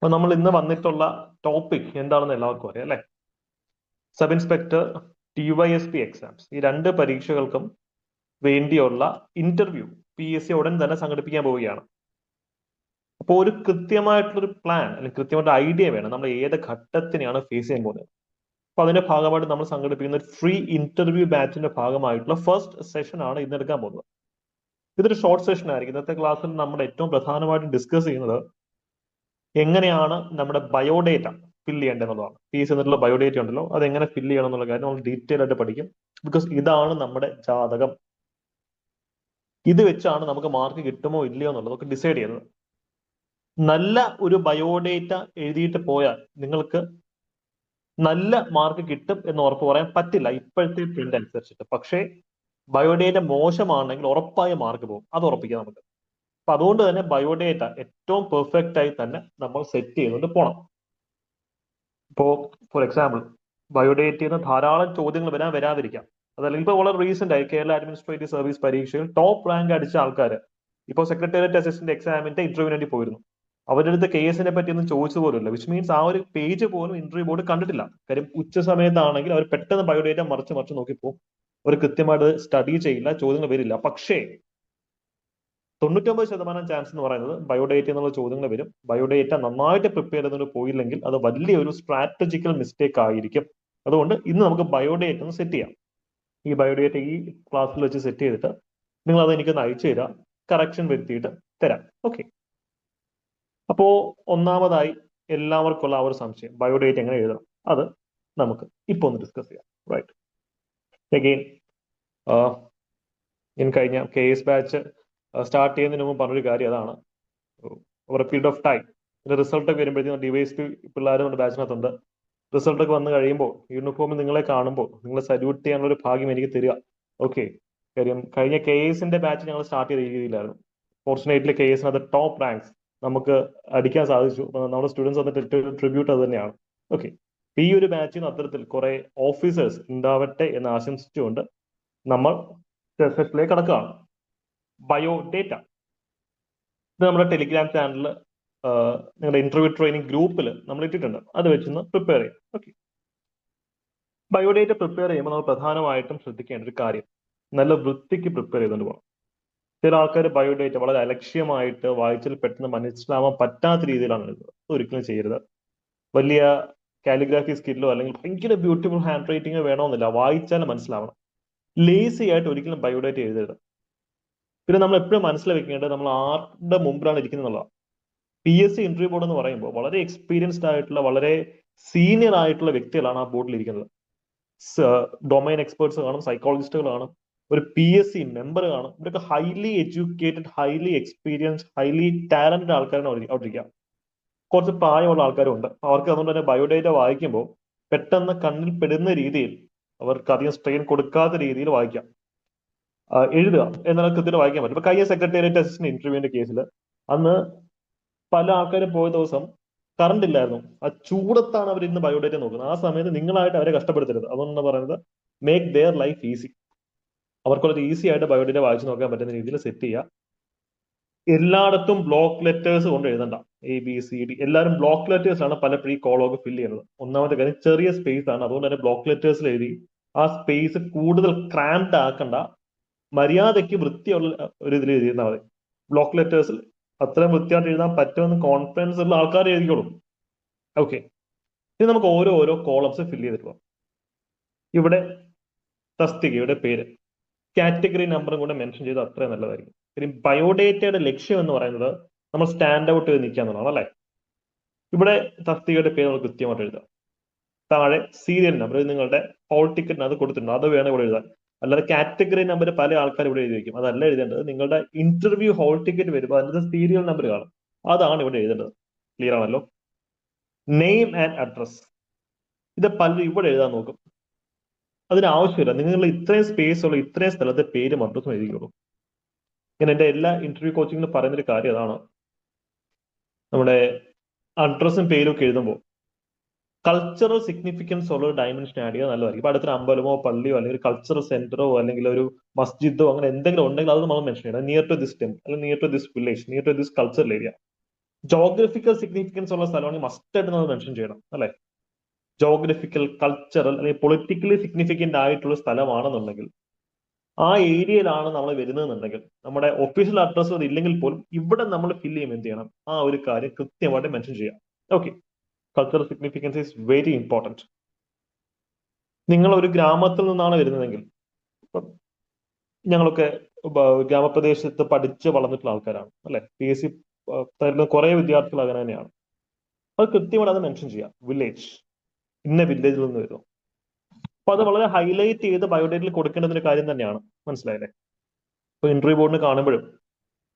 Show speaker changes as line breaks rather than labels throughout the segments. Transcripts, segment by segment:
അപ്പൊ നമ്മൾ ഇന്ന് വന്നിട്ടുള്ള ടോപ്പിക് എന്താണെന്ന് എല്ലാവർക്കും അറിയാം അല്ലെ? സബ് ഇൻസ്പെക്ടർ TYSP എക്സാംസ്, ഈ രണ്ട് പരീക്ഷകൾക്കും വേണ്ടിയുള്ള ഇന്റർവ്യൂ PSC ഉടൻ തന്നെ സംഘടിപ്പിക്കാൻ പോവുകയാണ്. അപ്പോൾ ഒരു കൃത്യമായിട്ടുള്ളൊരു പ്ലാൻ അല്ലെങ്കിൽ കൃത്യമായിട്ട് ഐഡിയ വേണം, നമ്മൾ ഏത് ഘട്ടത്തിനെയാണ് ഫേസ് ചെയ്യാൻ പോകുന്നത്. അപ്പൊ അതിന്റെ ഭാഗമായിട്ട് നമ്മൾ സംഘടിപ്പിക്കുന്ന ഒരു ഫ്രീ ഇന്റർവ്യൂ ബാച്ചിന്റെ ഭാഗമായിട്ടുള്ള ഫസ്റ്റ് സെഷൻ ആണ് ഇന്ന് എടുക്കാൻ പോകുന്നത്. ഇതൊരു ഷോർട്ട് സെഷൻ ആയിരിക്കും. ഇന്നത്തെ ക്ലാസ്സിൽ നമ്മൾ ഏറ്റവും പ്രധാനമായിട്ടും ഡിസ്കസ് ചെയ്യുന്നത് എങ്ങനെയാണ് നമ്മുടെ ബയോഡേറ്റ ഫില്ല് ചെയ്യേണ്ടതെന്നുള്ളതാണ്. PSC എന്നിട്ടുള്ള ബയോഡേറ്റ ഉണ്ടല്ലോ, അത് എങ്ങനെ ഫില്ല് ചെയ്യണം എന്നുള്ള കാര്യം നമ്മൾ ഡീറ്റെയിൽ ആയിട്ട് പഠിക്കും. ബിക്കോസ് ഇതാണ് നമ്മുടെ ജാതകം. ഇത് വെച്ചാണ് നമുക്ക് മാർക്ക് കിട്ടുമോ ഇല്ലയോ എന്നുള്ളതൊക്കെ ഡിസൈഡ് ചെയ്യുന്നത്. നല്ല ഒരു ബയോഡേറ്റ എഴുതിയിട്ട് പോയാൽ നിങ്ങൾക്ക് നല്ല മാർക്ക് കിട്ടും എന്ന് ഉറപ്പ് പറയാൻ പറ്റില്ല ഇപ്പോഴത്തെ ട്രെൻഡ് അനുസരിച്ചിട്ട്. പക്ഷേ ബയോഡേറ്റ മോശമാണെങ്കിൽ ഉറപ്പായ മാർക്ക് പോകും, അത് ഉറപ്പിക്കാം നമുക്ക്. അപ്പൊ അതുകൊണ്ട് തന്നെ ബയോഡേറ്റ ഏറ്റവും പെർഫെക്റ്റ് ആയി തന്നെ നമ്മൾ സെറ്റ് ചെയ്തുകൊണ്ട് പോകണം. ഇപ്പോ ഫോർ എക്സാമ്പിൾ ബയോഡേറ്റയിൽ നിന്ന് ധാരാളം ചോദ്യങ്ങൾ വരാതിരിക്കാം. അതല്ലെങ്കിൽ ഇപ്പോൾ വളരെ റീസെന്റ് ആയി കേരള അഡ്മിനിസ്ട്രേറ്റീവ് സർവീസ് പരീക്ഷയിൽ ടോപ്പ് റാങ്ക് അടിച്ച ആൾക്കാർ ഇപ്പോൾ സെക്രട്ടേറിയറ്റ് അസിസ്റ്റന്റ് എക്സാമിന്റെ ഇന്റർവ്യൂവിന് വേണ്ടി പോയിരുന്നു. അവരുടെ അടുത്ത് കേസിനെ പറ്റി ഒന്നും ചോദിച്ചു പോലുമില്ല. വിച്ച് മീൻസ് ആ ഒരു പേജ് പോലും ഇന്റർവ്യൂ ബോർഡ് കണ്ടിട്ടില്ല. കാര്യം ഉച്ച സമയത്താണെങ്കിൽ അവർ പെട്ടെന്ന് ബയോഡേറ്റ മറിച്ച് നോക്കിപ്പോ അവർ കൃത്യമായിട്ട് സ്റ്റഡി ചെയ്യില്ല, ചോദ്യങ്ങൾ വരില്ല. പക്ഷേ 99% ചാൻസ് എന്ന് പറയുന്നത് ബയോഡേറ്റ എന്നുള്ള ചോദ്യങ്ങൾ വരും. ബയോഡേറ്റ നന്നായിട്ട് പ്രിപ്പയർ ചെയ്തുകൊണ്ട് പോയില്ലെങ്കിൽ അത് വലിയൊരു സ്ട്രാറ്റജിക്കൽ മിസ്റ്റേക്ക് ആയിരിക്കും. അതുകൊണ്ട് ഇന്ന് നമുക്ക് ബയോഡേറ്റ ഒന്ന് സെറ്റ് ചെയ്യാം. ഈ ബയോഡേറ്റ ഈ ക്ലാസ്സിൽ വെച്ച് സെറ്റ് ചെയ്തിട്ട് നിങ്ങൾ അത് എനിക്കൊന്ന് അയച്ചു തരാം, കറക്ഷൻ വരുത്തിയിട്ട് തരാം. ഓക്കെ. അപ്പോ ഒന്നാമതായി എല്ലാവർക്കുള്ള ആ ഒരു സംശയം, ബയോഡേറ്റ എങ്ങനെ എഴുതണം, അത് നമുക്ക് ഇപ്പൊ ഒന്ന് ഡിസ്കസ് ചെയ്യാം. റൈറ്റ്. അഗെയിൻ ഞാൻ കഴിഞ്ഞ KS ബാച്ച് സ്റ്റാർട്ട് ചെയ്യുന്നതിന് മുമ്പ് പറഞ്ഞൊരു കാര്യം അതാണ്. Over A period of time result ഒക്കെ വരുമ്പോഴത്തേക്കും DYSP പിള്ളേർ നമ്മുടെ ബാച്ചിനകത്തുണ്ട്. റിസൾട്ട് ഒക്കെ വന്നു കഴിയുമ്പോൾ യൂണിഫോമിൽ നിങ്ങളെ കാണുമ്പോൾ നിങ്ങളെ സല്യൂട്ട് ചെയ്യാനുള്ള ഒരു ഭാഗ്യം എനിക്ക് തരിക. ഓക്കെ. കാര്യം കഴിഞ്ഞ KSന്റെ ബാച്ച് ഞങ്ങൾ സ്റ്റാർട്ട് ചെയ്ത രീതിയിലായിരുന്നു. ഫോർച്ചുനേറ്റ്ലി KSനകത്ത് ടോപ്പ് റാങ്ക്സ് നമുക്ക് അടിക്കാൻ സാധിച്ചു. നമ്മുടെ സ്റ്റുഡൻസ് വന്നിട്ട് ട്രിബ്യൂട്ട് അത് തന്നെയാണ്. ഓക്കെ. ഈ ഒരു ബാച്ചിന് അത്തരത്തിൽ കുറെ ഓഫീസേഴ്സ് ഉണ്ടാവട്ടെ എന്ന് ആശംസിച്ചുകൊണ്ട് നമ്മൾ സെഷനിലേക്ക് കടക്കുകയാണ്. ബയോഡേറ്റ ഇത് നമ്മുടെ ടെലിഗ്രാം ചാനലിൽ നിങ്ങളുടെ ഇന്റർവ്യൂ ട്രെയിനിങ് ഗ്രൂപ്പിൽ നമ്മൾ ഇട്ടിട്ടുണ്ട്. അത് വെച്ചൊന്ന് പ്രിപ്പയർ ചെയ്യും. ഓക്കെ. ബയോഡേറ്റ പ്രിപ്പയർ ചെയ്യുമ്പോൾ നമ്മൾ പ്രധാനമായിട്ടും ശ്രദ്ധിക്കേണ്ട ഒരു കാര്യം, നല്ല വൃത്തിക്ക് പ്രിപ്പയർ ചെയ്തുകൊണ്ട് പോകണം. ചില ആൾക്കാർ ബയോഡേറ്റ വളരെ അലക്ഷ്യമായിട്ട് വായിച്ചാൽ പെട്ടെന്ന് മനസ്സിലാവാൻ പറ്റാത്ത രീതിയിലാണ് എഴുതുന്നത്. ഒരിക്കലും ചെയ്യരുത്. വലിയ കാലിഗ്രാഫി സ്കില്ലോ അല്ലെങ്കിൽ ഭയങ്കര ബ്യൂട്ടിഫുൾ ഹാൻഡ് റൈറ്റിംഗ് വേണമെന്നില്ല, വായിച്ചാൽ മനസ്സിലാവണം. ലേസി ആയിട്ട് ഒരിക്കലും ബയോഡേറ്റ എഴുതരുത്. പിന്നെ നമ്മൾ എപ്പോഴും മനസ്സിൽ വെക്കേണ്ടത് നമ്മൾ ആരുടെ മുമ്പിലാണ് ഇരിക്കുന്നത്. PSC ഇന്റർവ്യൂ ബോർഡ് എന്ന് പറയുമ്പോൾ വളരെ എക്സ്പീരിയൻസ്ഡ് ആയിട്ടുള്ള വളരെ സീനിയർ ആയിട്ടുള്ള വ്യക്തികളാണ് ആ ബോർഡിൽ ഇരിക്കുന്നത്. ഡൊമൈൻ എക്സ്പേർട്സ് കാണും, സൈക്കോളജിസ്റ്റുകൾ കാണും, ഒരു PSC മെമ്പർ കാണും. ഇവരൊക്കെ highly educated, highly experienced, highly talented ആൾക്കാരാണ് അവിടെ ഇരിക്കുക. കുറച്ച് പ്രായമുള്ള ആൾക്കാരും ഉണ്ട്. അവർക്ക് അതുകൊണ്ട് തന്നെ ബയോഡേറ്റ വായിക്കുമ്പോൾ പെട്ടെന്ന് കണ്ണിൽ പെടുന്ന രീതിയിൽ, അവർക്ക് അധികം സ്ട്രെയിൻ കൊടുക്കാത്ത രീതിയിൽ വായിക്കാം, എഴുതുക എന്നുള്ള കൃത്യത്തിൽ വായിക്കാൻ പറ്റും. ഇപ്പൊ കഴിഞ്ഞ സെക്രട്ടേറിയറ്റ് അസിസ്റ്റന്റ് ഇന്റർവ്യൂവിന്റെ കേസിൽ അന്ന് പല ആൾക്കാരും പോയ ദിവസം കറണ്ട് ഇല്ലായിരുന്നു. ആ ചൂടത്താണ് അവർ ഇന്ന് ബയോഡേറ്റ നോക്കുന്നത്. ആ സമയത്ത് നിങ്ങളായിട്ട് അവരെ കഷ്ടപ്പെടുത്തരുത്. അതുകൊണ്ടാണ് പറയുന്നത് മേക്ക് ദെയർ ലൈഫ് ഈസി. അവർക്കുള്ളത് ഈസി ആയിട്ട് ബയോഡേറ്റ വായിച്ചു നോക്കാൻ പറ്റുന്ന രീതിയിൽ സെറ്റ് ചെയ്യുക. എല്ലായിടത്തും ബ്ലോക്ക് ലെറ്റേഴ്സ് കൊണ്ട് എഴുതണ്ട. ABCD എല്ലാവരും ബ്ലോക്ക് ലെറ്റേഴ്സ് ആണ് പല പ്രീ കോളൊക്കെ ഫില്ല് ചെയ്യുന്നത്. ഒന്നാമത്തെ കാര്യം ചെറിയ സ്പേസ് ആണ്. അതുകൊണ്ട് തന്നെ ബ്ലോക്ക് ലെറ്റേഴ്സിൽ എഴുതി ആ സ്പേസ് കൂടുതൽ ക്രാംഡ് ആക്കണ്ട. മര്യാദയ്ക്ക് വൃത്തിയുള്ള ഒരു ഇതിൽ എഴുതിയിരുന്നാൽ മതി. ബ്ലോക്ക് ലെറ്റേഴ്സിൽ അത്രയും വൃത്തിയായിട്ട് എഴുതാൻ പറ്റുമെന്ന് കോൺഫിഡൻസ് ഉള്ള ആൾക്കാർ എഴുതിക്കോളും. ഓക്കെ. ഇനി നമുക്ക് ഓരോ കോളംസ് ഫില്ല് ചെയ്തിട്ട് പോകാം. ഇവിടെ തസ്തികയുടെ പേര്, കാറ്റഗറി നമ്പറും കൂടെ മെൻഷൻ ചെയ്ത് അത്രയും നല്ലതായിരിക്കും. ഇനി ബയോഡേറ്റയുടെ ലക്ഷ്യം എന്ന് പറയുന്നത് നമ്മൾ സ്റ്റാൻഡ് ഔട്ട് ചെയ്ത് നിൽക്കുക എന്നുള്ളതാണ് അല്ലെ. ഇവിടെ തസ്തികയുടെ പേര് നമ്മൾ കൃത്യമായിട്ട് എഴുതാം. താഴെ സീരിയൽ നമ്പർ, നിങ്ങളുടെ ഹോൾ ടിക്കറ്റിനകത്ത് കൊടുത്തിട്ടുണ്ട്, അത് വേണം ഇവിടെ എഴുതാൻ. അല്ലാതെ കാറ്റഗറി നമ്പർ പല ആൾക്കാർ ഇവിടെ എഴുതി വയ്ക്കും, അതല്ല എഴുതേണ്ടത്. നിങ്ങളുടെ ഇന്റർവ്യൂ ഹോൾ ടിക്കറ്റ് വരുമ്പോൾ അതിന്റെ സീരിയൽ നമ്പർ കാണും, അതാണ് ഇവിടെ എഴുതേണ്ടത്. ക്ലിയർ ആണല്ലോ. നെയിം ആൻഡ് അഡ്രസ്, ഇത് പലരും ഇവിടെ എഴുതാൻ നോക്കും. അതിന് ആവശ്യമില്ല. നിങ്ങൾ ഇത്രയും സ്പേസ് ഉള്ള ഇത്രയും സ്ഥലത്തെ പേരും അഡ്രസ്സും എഴുതിക്കോളൂ. ഞാൻ എൻ്റെ എല്ലാ ഇന്റർവ്യൂ കോച്ചിങ്ങിലും പറയുന്നൊരു കാര്യം അതാണ്. നമ്മുടെ അഡ്രസ്സും പേരും ഒക്കെ എഴുതുമ്പോൾ കൾച്ചറൽ സിഗ്നിഫിക്കൻസ് ഉള്ള ഒരു ഡയമെൻഷൻ ആഡ് ചെയ്യുക നല്ലതായിരിക്കും. ഇപ്പൊ അടുത്തൊരു അമ്പലമോ പള്ളിയോ അല്ലെങ്കിൽ ഒരു കൾച്ചറൽ സെന്ററോ അല്ലെങ്കിൽ ഒരു മസ്ജിദോ അങ്ങനെ എന്തെങ്കിലും ഉണ്ടെങ്കിൽ അത് നമ്മൾ മെൻഷൻ ചെയ്യണം. നിയർ ടു ദിസ് ടെമ്പിൾ അല്ലെങ്കിൽ near to this village, near to this cultural area. Geographical significance ഉള്ള സ്ഥലമാണെങ്കിൽ മസ്റ്റായിട്ട് നമ്മൾ മെൻഷൻ ചെയ്യണം അല്ലെ. ജോഗ്രഫിക്കൽ, കൾച്ചറൽ അല്ലെങ്കിൽ പൊളിറ്റിക്കലി സിഗ്നിഫിക്കന്റ് ആയിട്ടുള്ള സ്ഥലമാണെന്നുണ്ടെങ്കിൽ, ആ ഏരിയയിലാണ് നമ്മൾ വരുന്നതെന്നുണ്ടെങ്കിൽ, നമ്മുടെ ഒഫീഷ്യൽ അഡ്രസ്സ് അത് ഇല്ലെങ്കിൽ പോലും ഇവിടെ നമ്മൾ ഫില്ല് ചെയ്യുമ്പോൾ എന്ത് ചെയ്യണം, ആ ഒരു കാര്യം കൃത്യമായിട്ട് മെൻഷൻ ചെയ്യാം. Okay, cultural significance is very important. നിങ്ങൾ ഒരു ഗ്രാമത്തിൽ നിന്നാണ് വരുന്നതെങ്കിൽ, ഇപ്പം ഞങ്ങളൊക്കെ ഗ്രാമപ്രദേശത്ത് പഠിച്ച് വളർന്നിട്ടുള്ള ആൾക്കാരാണ് അല്ലെ. PSC തരുന്ന കുറെ വിദ്യാർത്ഥികൾ അങ്ങനെ തന്നെയാണ്. അത് കൃത്യമായിട്ട് അത് മെൻഷൻ ചെയ്യാം. വില്ലേജ്, ഇന്ന വില്ലേജിൽ നിന്ന് വരുന്നു. അപ്പൊ അത് വളരെ ഹൈലൈറ്റ് ചെയ്ത് ബയോഡേറ്റയിൽ കൊടുക്കേണ്ട ഒരു കാര്യം തന്നെയാണ്. മനസ്സിലായില്ലേ? ഇപ്പൊ ഇന്റർവ്യൂ ബോർഡിന് കാണുമ്പോഴും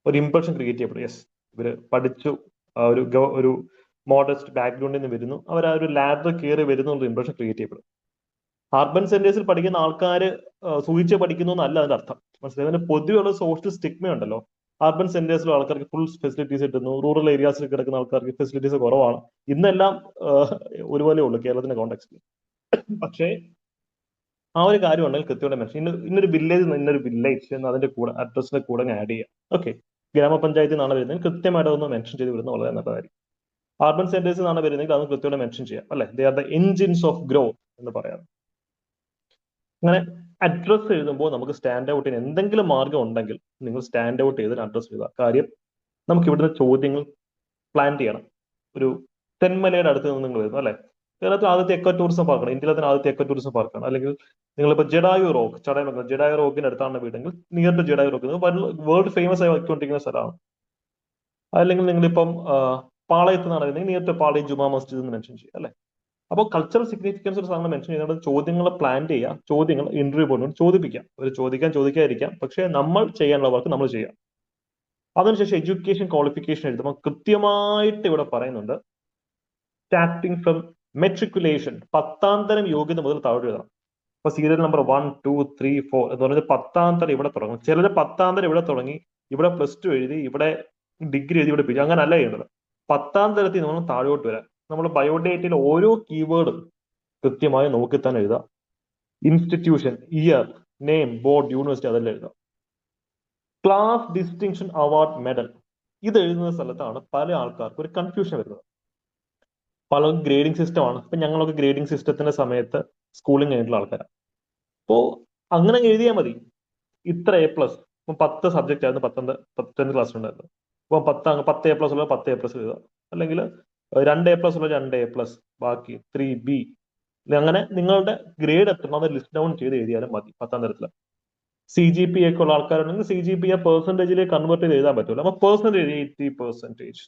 ഒരു ഇംപ്രഷൻ ക്രിയേറ്റ് ചെയ്യപ്പെടും. യെസ്, ഇവര് പഠിച്ചു, ഒരു മോഡസ്റ്റ് ബാക്ക്ഗ്രൗണ്ടിൽ നിന്ന് വരുന്നു, അവർ ആ ഒരു ലാഡർ കയറി വരുന്നു എന്നുള്ള ഇംപ്രഷൻ ക്രിയേറ്റ് ചെയ്യപ്പെടും. അർബൻ സെന്റേഴ്സിൽ പഠിക്കുന്ന ആൾക്കാർ സൂചിച്ച് പഠിക്കുന്നു എന്നല്ല അതിന്റെ അർത്ഥം. മനസ്സിലായി? അതിന് പൊതുവെയുള്ള സോഷ്യൽ സ്റ്റിഗ്മ ഉണ്ടല്ലോ. അർബൻ സെന്റേഴ്സിലെ ആൾക്കാർക്ക് ഫുൾ ഫെസിലിറ്റീസ് കിട്ടുന്നു, റൂറൽ ഏരിയാസിൽ കിടക്കുന്ന ആൾക്കാർക്ക് ഫെസിലിറ്റീസ് കുറവാണ്. ഇന്നെല്ലാം ഒരുപോലെ ഉള്ളൂ കേരളത്തിന്റെ കോണ്ടെക്സ്റ്റിൽ. പക്ഷേ ആ ഒരു കാര്യം ഉണ്ടെങ്കിൽ കൃത്യമായിട്ട് മെൻഷൻ, ഇന്നൊരു വില്ലേജ് എന്ന് അതിന്റെ കൂടെ അഡ്രസ്സിന്റെ കൂടെ ആഡ് ചെയ്യാം. ഓക്കെ, ഗ്രാമപഞ്ചായത്തിൽ നിന്നാണ് വരുന്നത്, കൃത്യമായിട്ട് അതൊന്ന് മെൻഷൻ ചെയ്ത് വിടുന്നത് വളരെ നല്ലതായിരിക്കും. അർബൻ സെന്റേഴ്സിൽ നിന്നാണ് വരുന്നതെങ്കിൽ അത് കൃത്യമായിട്ട് മെൻഷൻ ചെയ്യാം അല്ലെ. They are the engines of growth എന്ന് പറയാം. അങ്ങനെ അഡ്രസ് എഴുതുമ്പോൾ നമുക്ക് സ്റ്റാൻഡ് ഔട്ട് ചെയ്യാൻ എന്തെങ്കിലും മാർഗം ഉണ്ടെങ്കിൽ നിങ്ങൾ സ്റ്റാൻഡ് ഔട്ട് ചെയ്ത് അഡ്രസ് എഴുതുക. കാര്യം നമുക്ക് ഇവിടുന്ന് ചോദ്യങ്ങൾ പ്ലാൻ ചെയ്യണം. ഒരു തെന്മലയുടെ അടുത്ത് നിന്ന് നിങ്ങൾ വരുന്നു അല്ലെ. കേരളത്തിൽ ആദ്യത്തെ എക്കോ ടൂറിസം പാർക്കാണ്, ഇന്ത്യയിലെ ആദ്യത്തെ എക്കോ ടൂറിസം പാർക്കാണ്. അല്ലെങ്കിൽ നിങ്ങളിപ്പോൾ ജഡായു റോക്ക്, ചടയമംഗലം ജഡായു റോക്കിന്റെ അടുത്താണ് വീടെങ്കിൽ near to Jatayu rock world famous ആയി വയ്ക്കൊണ്ടിരിക്കുന്ന സ്ഥലമാണ്. അല്ലെങ്കിൽ നിങ്ങളിപ്പം പാളയത്ത് നിന്നാണ് വരുന്നത്, നിയർ ടു പാളയം ജുമാ മസ്ജിദ് എന്ന് മെൻഷൻ ചെയ്യുക അല്ലെ. അപ്പോൾ കൾച്ചറൽ സിഗ്നിഫിക്കൻസ് ഒരു സാധനം മെൻഷൻ ചെയ്യുന്നത് ചോദ്യങ്ങൾ പ്ലാൻ ചെയ്യുക, ചോദ്യങ്ങൾ ഇന്റർവ്യൂ ബോർഡിനോട് ചോദിപ്പിക്കാം. അവർ ചോദിക്കാതിരിക്കാം, പക്ഷേ നമ്മൾ ചെയ്യാനുള്ള വർക്ക് നമ്മൾ ചെയ്യാം. അതിനുശേഷം എഡ്യൂക്കേഷൻ ക്വാളിഫിക്കേഷൻ എഴുതുമ്പോൾ കൃത്യമായിട്ട് ഇവിടെ പറയുന്നുണ്ട്, സ്റ്റാർട്ടിങ് ഫ്രം മെട്രിക്കുലേഷൻ, 10ാം തരം യോഗ്യത മുതൽ താഴെ എഴുതണം. ഇപ്പൊ സീരിയൽ നമ്പർ 1, 2, 3, 4 എന്ന് പറഞ്ഞത് 10ാം തരം ഇവിടെ തുടങ്ങും. ചിലര് 10ാം തരം ഇവിടെ തുടങ്ങി, ഇവിടെ +2 എഴുതി, ഇവിടെ ഡിഗ്രി എഴുതി, ഇവിടെ PG, അങ്ങനെ അല്ല ചെയ്യേണ്ടത്. 10ാം തരത്തിൽ നമ്മൾ താഴോട്ട് വരാം. നമ്മൾ ബയോഡേറ്റയിൽ ഓരോ കീവേഡും കൃത്യമായി നോക്കി തന്നെ എഴുതുക. Institution, year, name, board, university അതെല്ലാം എഴുതുക. ക്ലാസ് ഡിസ്റ്റിങ്ഷൻ അവാർഡ് മെഡൽ, ഇത് എഴുതുന്ന സ്ഥലത്താണ് പല ആൾക്കാർക്കും ഒരു കൺഫ്യൂഷൻ വരുന്നത്. പലർക്കും ഗ്രേഡിംഗ് സിസ്റ്റമാണ്. ഇപ്പൊ ഞങ്ങളൊക്കെ ഗ്രേഡിംഗ് സിസ്റ്റത്തിന്റെ സമയത്ത് സ്കൂളിംഗ് കഴിഞ്ഞിട്ടുള്ള ആൾക്കാരാണ്. അപ്പോ അങ്ങനെ എഴുതിയാൽ മതി. ഇത്ര A+, ഇപ്പൊ 10 സബ്ജക്റ്റ് ആയിരുന്നു 10th ക്ലാസ് ഉണ്ടായിരുന്നു. ഇപ്പൊ 10 A+ ഉള്ള 10 A+ എഴുതുക. അല്ലെങ്കിൽ 2 A+ ഉള്ള 2 A+, ബാക്കി 3B. അങ്ങനെ നിങ്ങളുടെ ഗ്രേഡ് എത്തണം അത് ലിസ്റ്റ് ഡൗൺ ചെയ്ത് എഴുതിയാലും മതി. 10ാം തരത്തിൽ CGPA ഒക്കെ ഉള്ള ആൾക്കാരുണ്ടെങ്കിൽ CGPA പെർസെന്റേജിലേക്ക് കൺവേർട്ട് ചെയ്ത് എഴുതാൻ പറ്റില്ല. അപ്പൊ പെർസെന്റേജ് 80%,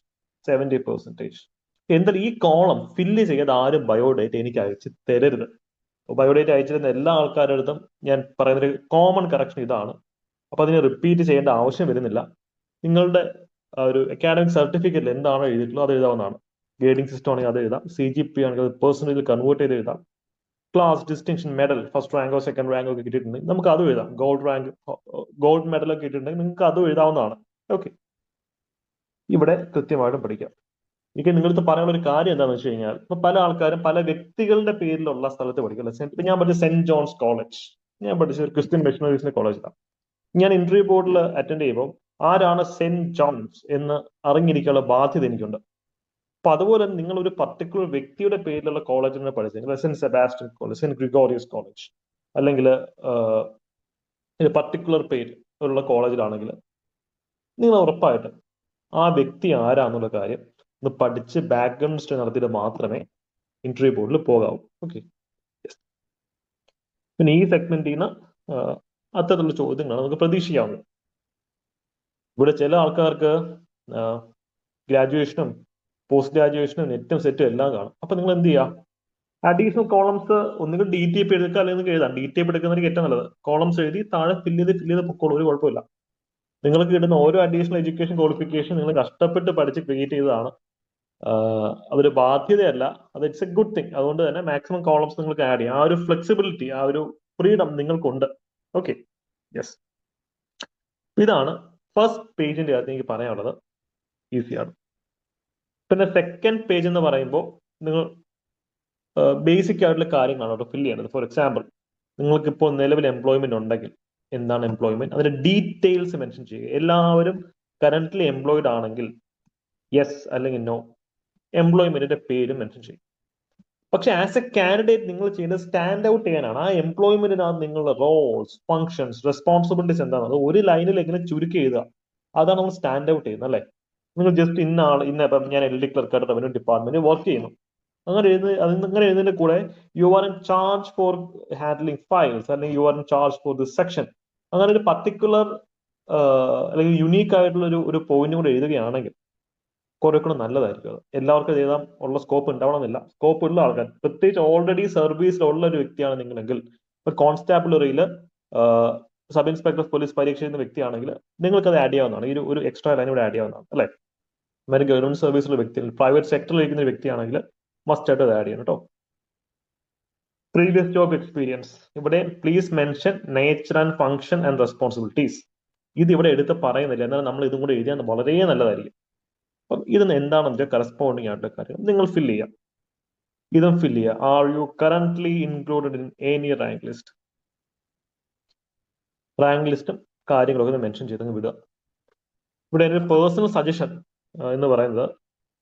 70%. എന്തായാലും ഈ കോളം ഫില്ല് ചെയ്ത് ആരും ബയോഡേറ്റ എനിക്ക് അയച്ച് തരരുത്. ബയോഡേറ്റ അയച്ചിരുന്ന എല്ലാ ആൾക്കാരുടെ അടുത്തും ഞാൻ പറയുന്നൊരു കോമൺ കറക്ഷൻ ഇതാണ്. അപ്പൊ അതിനെ റിപ്പീറ്റ് ചെയ്യേണ്ട ആവശ്യം വരുന്നില്ല. നിങ്ങളുടെ ഒരു അക്കാഡമിക് സർട്ടിഫിക്കറ്റിൽ എന്താണോ എഴുതിയിട്ടുള്ളത് അത് എഴുതാവുന്നതാണ്. ഗ്രേഡിംഗ് സിസ്റ്റം ആണെങ്കിൽ അത് എഴുതാം, CGPA ആണെങ്കിൽ അത് പെർസെന്റേജിൽ കൺവേർട്ട് ചെയ്ത് എഴുതാം. ക്ലാസ് ഡിസ്റ്റിങ്ഷൻ മെഡൽ, ഫസ്റ്റ് റാങ്കോ സെക്കൻഡ് റാങ്കോ ഒക്കെ കിട്ടിയിട്ടുണ്ടെങ്കിൽ നമുക്ക് അതും എഴുതാം. ഗോൾഡ് മെഡൽ ഒക്കെ കിട്ടിയിട്ടുണ്ടെങ്കിൽ നിങ്ങൾക്ക് അതും എഴുതാവുന്നതാണ്. ഓക്കെ, ഇവിടെ കൃത്യമായിട്ടും പഠിക്കാം. എനിക്ക് നിങ്ങളടുത്ത് പറയാനുള്ള ഒരു കാര്യം എന്താണെന്ന് വെച്ച് കഴിഞ്ഞാൽ, ഇപ്പൊ പല ആൾക്കാരും പല വ്യക്തികളുടെ പേരിലുള്ള സ്ഥലത്ത് പഠിക്കില്ല. ഇപ്പൊ ഞാൻ പഠിച്ച സെന്റ് ജോൺസ് കോളേജ്, ഞാൻ പഠിച്ച ഒരു ക്രിസ്ത്യൻ മിഷണറീസിന്റെ കോളേജിലാണ്. ഞാൻ ഇന്റർവ്യൂ ബോർഡിൽ അറ്റൻഡ് ചെയ്യുമ്പോൾ ആരാണ് സെന്റ് ജോൺസ് എന്ന് അറിഞ്ഞിരിക്കാനുള്ള ബാധ്യത എനിക്കുണ്ട്. അപ്പൊ അതുപോലെ നിങ്ങൾ ഒരു പർട്ടിക്കുലർ വ്യക്തിയുടെ പേരിലുള്ള കോളേജിനെ പഠിച്ചെങ്കിൽ saint Sebastian college, saint Gregorios college, അല്ലെങ്കിൽ പർട്ടിക്കുലർ പേര് ഉള്ള കോളേജിലാണെങ്കിൽ നിങ്ങൾ ഉറപ്പായിട്ട് ആ വ്യക്തി ആരാന്നുള്ള കാര്യം ഒന്ന് പഠിച്ച് ബാക്ക്ഗ്രൗണ്ട് സ്റ്റഡി നടത്തിയിട്ട് മാത്രമേ ഇന്റർവ്യൂ ബോർഡിൽ പോകാവൂ. ഓക്കെ, പിന്നെ ഈ സെഗ്മെന്റിൽ നിന്ന് അത്തരത്തിലുള്ള ചോദ്യങ്ങളാണ് നമുക്ക് പ്രതീക്ഷിക്കാവുന്നത്. ഇവിടെ ചില ആൾക്കാർക്ക് ഗ്രാജുവേഷനും പോസ്റ്റ് ഗ്രാജുവേഷനും നെറ്റും സെറ്റും എല്ലാം കാണും. അപ്പൊ നിങ്ങൾ എന്ത് ചെയ്യുക, അഡീഷണൽ കോളംസ് ഒന്നുകിൽ DTP എടുക്കുക, അല്ലെങ്കിൽ എഴുതാം. DTP എടുക്കുന്നതിന് ഏറ്റവും നല്ലത് കോളംസ് എഴുതി താഴെ ഫില്ല് ചെയ്ത് പൊക്കോളൂ, ഒരു കുഴപ്പമില്ല. നിങ്ങൾക്ക് കിട്ടുന്ന ഓരോ അഡീഷണൽ എഡ്യൂക്കേഷൻ ക്വാളിഫിക്കേഷൻ നിങ്ങൾ കഷ്ടപ്പെട്ട് പഠിച്ച് ക്രിയേറ്റ് ചെയ്തതാണ്. അതൊരു ബാധ്യതയല്ല, അത് ഇറ്റ്സ് എ ഗുഡ് തിങ്. അതുകൊണ്ട് തന്നെ മാക്സിമം കോളംസ് നിങ്ങൾക്ക് ആഡ് ചെയ്യാം. ആ ഒരു ഫ്ലെക്സിബിലിറ്റി, ആ ഒരു ഫ്രീഡം നിങ്ങൾക്കുണ്ട്. Okay, yes. ഇതാണ് ഫസ്റ്റ് പേജിന്റെ അകത്ത് എനിക്ക് പറയാനുള്ളത്. ഈസിയാണ്. പിന്നെ സെക്കൻഡ് പേജ് എന്ന് പറയുമ്പോൾ നിങ്ങൾ ബേസിക് ആയിട്ടുള്ള കാര്യങ്ങളാണ് അവിടെ ഫില്ല് ചെയ്യേണ്ടത്. ഫോർ എക്സാമ്പിൾ, നിങ്ങൾക്ക് ഇപ്പോൾ നിലവിൽ എംപ്ലോയ്മെന്റ് ഉണ്ടെങ്കിൽ എന്താണ് എംപ്ലോയ്മെന്റ്, അതിന്റെ ഡീറ്റെയിൽസ് മെൻഷൻ ചെയ്യുക. എല്ലാവരും കറന്റ്ലി എംപ്ലോയിഡ് ആണെങ്കിൽ യെസ് അല്ലെങ്കിൽ നോ, എംപ്ലോയ്മെന്റിന്റെ പേര് മെൻഷൻ ചെയ്യും. പക്ഷെ ആസ് എ കാൻഡിഡേറ്റ് നിങ്ങൾ ചെയ്യുന്നത് സ്റ്റാൻഡ് ഔട്ട് ചെയ്യാനാണ്. ആ എംപ്ലോയ്മെന്റിനകത്ത് നിങ്ങളുടെ റോൾസ്, ഫങ്ഷൻസ്, റെസ്പോൺസിബിലിറ്റീസ് എന്താണ് അത് ഒരു ലൈനിൽ എങ്ങനെ ചുരുക്കി എഴുതുക. അതാണ് നമ്മൾ സ്റ്റാൻഡ് ഔട്ട് ചെയ്യുന്നത് അല്ലേ. നിങ്ങൾ ജസ്റ്റ് ഇന്ന ആൾ ഇപ്പം ഞാൻ എൽ.ഡി. ക്ലർക്കായിട്ട് റവന്യൂ ഡിപ്പാർട്ട്മെന്റ് വർക്ക് ചെയ്യുന്നു, അങ്ങനെ അങ്ങനെ എഴുതുന്നതിന്റെ കൂടെ you are in charge for handling files, അല്ലെങ്കിൽ you are in charge for this section, അങ്ങനെ ഒരു പർട്ടിക്കുലർ അല്ലെങ്കിൽ യുണീക്ക് ആയിട്ടുള്ള ഒരു പോയിന്റ് കൂടെ എഴുതുകയാണെങ്കിൽ കുറെ കൂടെ നല്ലതായിരിക്കും. അത് എല്ലാവർക്കും അത് എഴുതാൻ ഉള്ള സ്കോപ്പ് ഉണ്ടാവണമെന്നില്ല. സ്കോപ്പ് ഉള്ള ആൾക്കാർ, പ്രത്യേകിച്ച് ഓൾറെഡി സർവീസിലുള്ള ഒരു വ്യക്തിയാണ് നിങ്ങളെങ്കിൽ, ഇപ്പൊ കോൺസ്റ്റാബിളറിയിൽ സബ് ഇൻസ്പെക്ടർ ഓഫ് പോലീസ് പരീക്ഷ ചെയ്യുന്ന വ്യക്തിയാണെങ്കിൽ നിങ്ങൾക്ക് അത് ആഡ് ചെയ്യാവുന്നതാണ്. ഈ ഒരു എക്സ്ട്രാ ലൈൻ ഇവിടെ ആഡ് ചെയ്യാവുന്നതാണ് അല്ലെ. ഗവൺമെന്റ് സർവീസിലുള്ള വ്യക്തി, പ്രൈവറ്റ് സെക്ടറിൽ ഇരിക്കുന്ന ഒരു വ്യക്തിയാണെങ്കിൽ മസ്റ്റ് ആയിട്ട് അത് ആഡ് ചെയ്യണം കേട്ടോ. പ്രീവിയസ് ജോബ് എക്സ്പീരിയൻസ്, ഇവിടെ please mention nature and function and responsibilities. ഇത് ഇവിടെ എടുത്ത് പറയുന്നില്ല, എന്നാൽ നമ്മൾ ഇതും കൂടെ എഴുതിയാൽ വളരെ നല്ലതായിരിക്കും. അപ്പം ഇതിന് എന്താണെന്ന് കറസ്പോണ്ടിങ് ആയിട്ടുള്ള കാര്യം നിങ്ങൾ ഫില്ല് ചെയ്യാം. ഇതും ഫില്ല് ചെയ്യുക. Are you currently included in any rank list? Rank ലിസ്റ്റും കാര്യങ്ങളൊക്കെ മെൻഷൻ ചെയ്ത് വിടുക. ഇവിടെ എൻ്റെ പേഴ്സണൽ സജഷൻ എന്ന് പറയുന്നത്,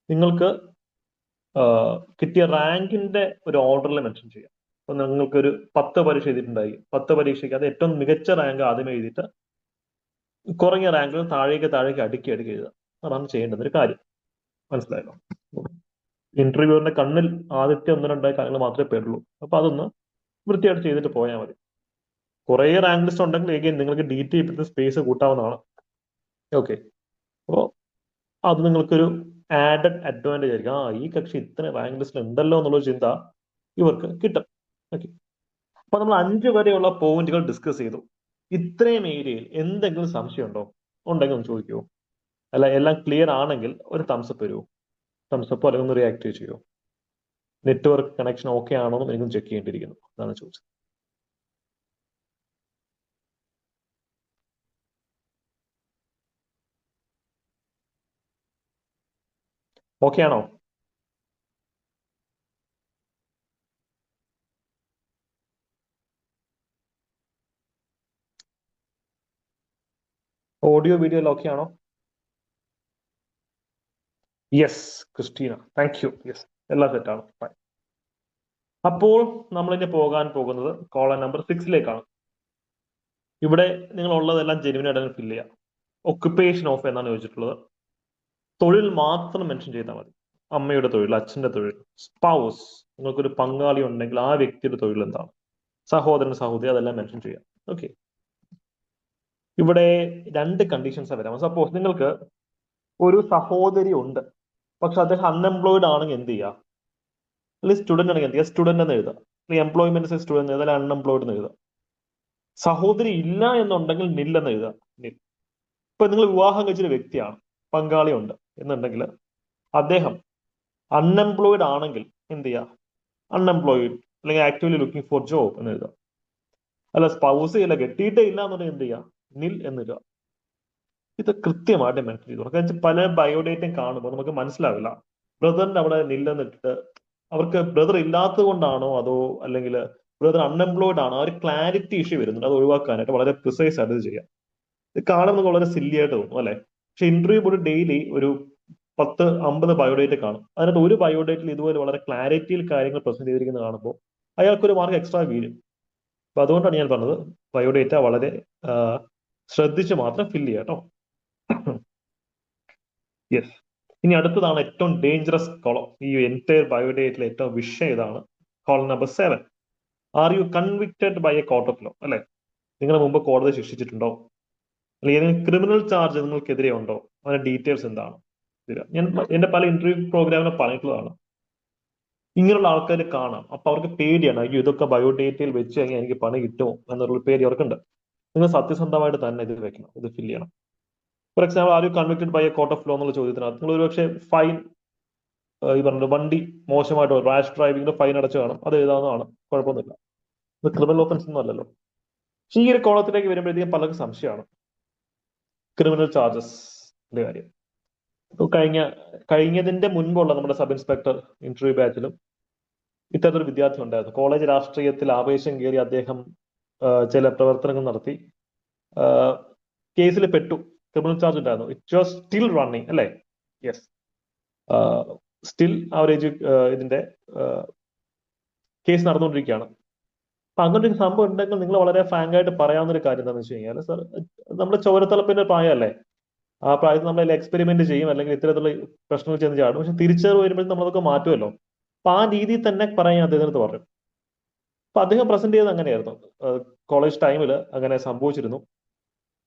നിങ്ങൾക്ക് കിട്ടിയ റാങ്കിന്റെ ഒരു ഓർഡറിൽ മെൻഷൻ ചെയ്യാം. അപ്പൊ നിങ്ങൾക്ക് ഒരു 10 പരീക്ഷ എഴുതിയിട്ടുണ്ടായി, 10 പരീക്ഷയ്ക്ക് അത് ഏറ്റവും മികച്ച റാങ്ക് ആദ്യം എഴുതിയിട്ട് കുറഞ്ഞ റാങ്കിൽ താഴേക്ക് അടുക്കി എഴുതുക. അതാണ് ചെയ്യേണ്ടുന്ന ഒരു കാര്യം. മനസ്സിലായല്ലോ? ഇന്റർവ്യൂവിന്റെ കണ്ണിൽ ആദ്യത്തെ 1-2 കാര്യങ്ങൾ മാത്രമേ പേരുള്ളൂ. അപ്പൊ അതൊന്ന് വൃത്തിയായിട്ട് ചെയ്തിട്ട് പോയാൽ മതി. കുറെ റാങ്ക് ലിസ്റ്റ് ഉണ്ടെങ്കിൽ എഗെയിൻ നിങ്ങൾക്ക് ഡീറ്റെയിൽ സ്പേസ് കൂട്ടാവുന്നതാണ്. ഓക്കെ, അപ്പോൾ അത് നിങ്ങൾക്കൊരു ആഡഡ് അഡ്വാൻറ്റേജ് ആയിരിക്കും. ഈ കക്ഷി ഇത്ര റാങ്ക് ലിസ്റ്റിൽ ഉണ്ടല്ലോ എന്നുള്ളൊരു ചിന്ത ഇവർക്ക് കിട്ടും. ഓക്കെ, അപ്പൊ നമ്മൾ 5 വരെയുള്ള പോയിന്റുകൾ ഡിസ്കസ് ചെയ്തു. ഇത്രയും ഏരിയയിൽ എന്തെങ്കിലും സംശയമുണ്ടോ? ഉണ്ടെങ്കിൽ ഒന്ന് ചോദിക്കുമോ? അല്ല എല്ലാം ക്ലിയർ ആണെങ്കിൽ ഒരു തംസപ്പ് വരുമോ? തംസപ്പോ അല്ലെങ്കിൽ ഒന്ന് റിയാക്ട് ചെയ്യുമോ? നെറ്റ്വർക്ക് കണക്ഷൻ ഓക്കെ ആണോ എന്ന് എനിക്കും ചെക്ക് ചെയ്യേണ്ടിയിരിക്കുന്നു, അതാണ് ചോദിച്ചത്. ഓക്കെ ആണോ? ഓഡിയോ വീഡിയോ ഓക്കെ ആണോ? Yes Christina, thank you. Yes, എല്ലാം സെറ്റാണ്. അപ്പോൾ നമ്മൾ ഇനി പോകാൻ പോകുന്നത് കോളം നമ്പർ 6ലേക്കാണ്. ഇവിടെ നിങ്ങൾ ഉള്ളതെല്ലാം ജെനുവിൻ ആയിട്ട് ഫില്ല് ചെയ്യാം. ഒക്യുപ്പേഷൻ ഓഫ് എന്നാണ് ചോദിച്ചിട്ടുള്ളത്. തൊഴിൽ മാത്രം മെൻഷൻ ചെയ്താൽ മതി. അമ്മയുടെ തൊഴിൽ, അച്ഛന്റെ തൊഴിൽ, സ്പൗസ്, നിങ്ങൾക്കൊരു പങ്കാളി ഉണ്ടെങ്കിൽ ആ വ്യക്തിയുടെ തൊഴിൽ എന്താണ്, സഹോദരൻ, സഹോദരി, അതെല്ലാം മെൻഷൻ ചെയ്യാം. ഓക്കെ, ഇവിടെ 2 കണ്ടീഷൻസ് വരാം. സപ്പോസ് നിങ്ങൾക്ക് ഒരു സഹോദരി ഉണ്ട്, പക്ഷെ അദ്ദേഹം അൺഎംപ്ലോയിഡ് ആണെങ്കിൽ എന്ത് ചെയ്യുക? അല്ലെങ്കിൽ സ്റ്റുഡന്റ് ആണെങ്കിൽ എന്ത് ചെയ്യുക? സ്റ്റുഡന്റ് എന്ന് എഴുതുക. അല്ലെങ്കിൽ എംപ്ലോയ്മെന്റ് സ്റ്റുഡന്റ് എഴുതുക, അല്ലെങ്കിൽ അൺഎംപ്ലോയിഡ് എന്ന് എഴുതുക. സഹോദരി ഇല്ല എന്നുണ്ടെങ്കിൽ നിൽ എന്ന് എഴുതുക. നിൽ. ഇപ്പൊ നിങ്ങൾ വിവാഹം കഴിച്ചൊരു വ്യക്തിയാണ്, പങ്കാളി ഉണ്ട് എന്നുണ്ടെങ്കിൽ അദ്ദേഹം അൺഎംപ്ലോയിഡ് ആണെങ്കിൽ എന്ത് ചെയ്യുക? അൺഎംപ്ലോയിഡ് അല്ലെങ്കിൽ ആക്ച്വലി ലുക്കിംഗ് ഫോർ ജോബ് എന്ന് എഴുതുക. അല്ല സ്പൗസ് ഇല്ല, കെട്ടിയിട്ടേ ഇല്ല എന്നുണ്ടെങ്കിൽ എന്ത് ചെയ്യുക? നിൽ എന്നെഴുതുക. ഇത് കൃത്യമായിട്ട് മെൻഷൻ ചെയ്തു. കാരണം പല ബയോഡേറ്റയും കാണുമ്പോൾ നമുക്ക് മനസ്സിലാവില്ല ബ്രദറിന്റെ അവിടെ നില്ലെന്നിട്ടിട്ട് അവർക്ക് ബ്രദർ ഇല്ലാത്തത് കൊണ്ടാണോ അതോ അല്ലെങ്കിൽ ബ്രദർ അൺഎംപ്ലോയിഡ് ആണോ, ആ ഒരു ക്ലാരിറ്റി ഇഷ്യൂ വരുന്നുണ്ട്. അത് ഒഴിവാക്കാനായിട്ട് വളരെ പ്രിസൈസ് ആയിട്ട് ഇത് ചെയ്യാം. ഇത് കാണുമ്പോൾ വളരെ സില്ലി ആയിട്ട് തോന്നും അല്ലെ. പക്ഷെ ഇന്റർവ്യൂ ഒരു ഡെയിലി ഒരു 10-50 ബയോഡേറ്റ് കാണും. അതിനകത്ത് ഒരു ബയോഡേറ്റിൽ ഇതുപോലെ വളരെ ക്ലാരിറ്റിയിൽ കാര്യങ്ങൾ പ്രസന്റ് ചെയ്തിരിക്കുന്നത് കാണുമ്പോൾ അയാൾക്കൊരു മാർക്ക് എക്സ്ട്രാ വീഴും. അപ്പൊ അതുകൊണ്ടാണ് ഞാൻ പറഞ്ഞത് ബയോഡേറ്റ വളരെ ശ്രദ്ധിച്ച് മാത്രം ഫില്ല് ചെയ്യാം കേട്ടോ. യെസ്, ഇനി അടുത്തതാണ് ഏറ്റവും ഡേഞ്ചറസ് കോളം. ഈ എൻറ്റയർ ബയോഡേറ്റിലെ ഏറ്റവും വിഷയം ഇതാണ്. Column number 7. Are you convicted by a court of law? അല്ലെ, നിങ്ങൾ മുമ്പ് കോടതി ശിക്ഷിച്ചിട്ടുണ്ടോ? അല്ലെങ്കിൽ ഏതെങ്കിലും ക്രിമിനൽ ചാർജ് നിങ്ങൾക്കെതിരെ ഉണ്ടോ? അതിന്റെ ഡീറ്റെയിൽസ് എന്താണ്? ഞാൻ എന്റെ പല ഇന്റർവ്യൂ പ്രോഗ്രാമിലും പറഞ്ഞിട്ടുള്ളതാണ്. ഇങ്ങനെയുള്ള ആൾക്കാർ കാണാം, അപ്പൊ അവർക്ക് പേടിയാണ്, അയ്യോ ഇതൊക്കെ ബയോഡേറ്റയിൽ വെച്ച് കഴിഞ്ഞാൽ എനിക്ക് പണി കിട്ടുമോ എന്നുള്ള പേടി അവർക്കുണ്ട്. നിങ്ങൾ സത്യസന്ധമായിട്ട് തന്നെ ഇത് വെക്കണം, ഇത് ഫില്ല് ചെയ്യണം. For example, are you convicted by a court of law എന്നുള്ള ചോദ്യത്തിനകത്ത് നിങ്ങൾ ഒരുപക്ഷെ ഫൈൻ, ഈ പറഞ്ഞ വണ്ടി മോശമായിട്ട് റാഷ് ഡ്രൈവിംഗിന്റെ ഫൈൻ അടച്ചു കാണും, അത് എഴുതാവുന്നതാണ്, കുഴപ്പമൊന്നുമില്ല. ഇത് ക്രിമിനൽ ഓഫൻസ് ഒന്നും അല്ലല്ലോ. പക്ഷേ ഈ ഒരു കോളത്തിലേക്ക് വരുമ്പോഴത്തേക്കും പലർക്കും സംശയമാണ് ക്രിമിനൽ ചാർജസിന്റെ കാര്യം. കഴിഞ്ഞതിന്റെ മുൻപുള്ള നമ്മുടെ സബ് ഇൻസ്പെക്ടർ ഇന്റർവ്യൂ ബാച്ചിലും ഇത്തരത്തിലൊരു വിദ്യാർത്ഥി ഉണ്ടായിരുന്നു. കോളേജ് രാഷ്ട്രീയത്തിൽ ആവേശം കയറി അദ്ദേഹം ചില പ്രവർത്തനങ്ങൾ നടത്തി, കേസിൽ പെട്ടു, ക്രിമിനൽ ചാർജ് ഉണ്ടായിരുന്നു. ഇറ്റ് വാസ് സ്റ്റിൽ റണ്ണിങ് അല്ലേ? യെസ്. സ്റ്റിൽ ആവറേജ് ഇതിന്റെ കേസ് നടന്നുകൊണ്ടിരിക്കുകയാണ്. അപ്പൊ അങ്ങനെ ഒരു സംഭവം ഉണ്ടെങ്കിൽ നിങ്ങൾ വളരെ ഫ്രാങ്ക് ആയിട്ട് പറയാവുന്ന ഒരു കാര്യം എന്താണെന്ന് വെച്ച് കഴിഞ്ഞാൽ, സർ, നമ്മുടെ ചോരത്തിളപ്പിന്റെ പ്രായമല്ലേ, ആ പ്രായത്തിൽ നമ്മൾ എക്സ്പെരിമെന്റ് ചെയ്യും, അല്ലെങ്കിൽ ഇത്തരത്തിലുള്ള പ്രശ്നങ്ങൾ ചെന്ന് ചാടും. പക്ഷെ തിരിച്ചറിവ് വരുമ്പോഴും നമ്മളതൊക്കെ മാറ്റുമല്ലോ. അപ്പൊ ആ രീതിയിൽ തന്നെ പറയാൻ അദ്ദേഹത്തിന് പറഞ്ഞു. അപ്പൊ അദ്ദേഹം പ്രസന്റ് ചെയ്തത് അങ്ങനെയായിരുന്നു. കോളേജ് ടൈമിൽ അങ്ങനെ സംഭവിച്ചിരുന്നു.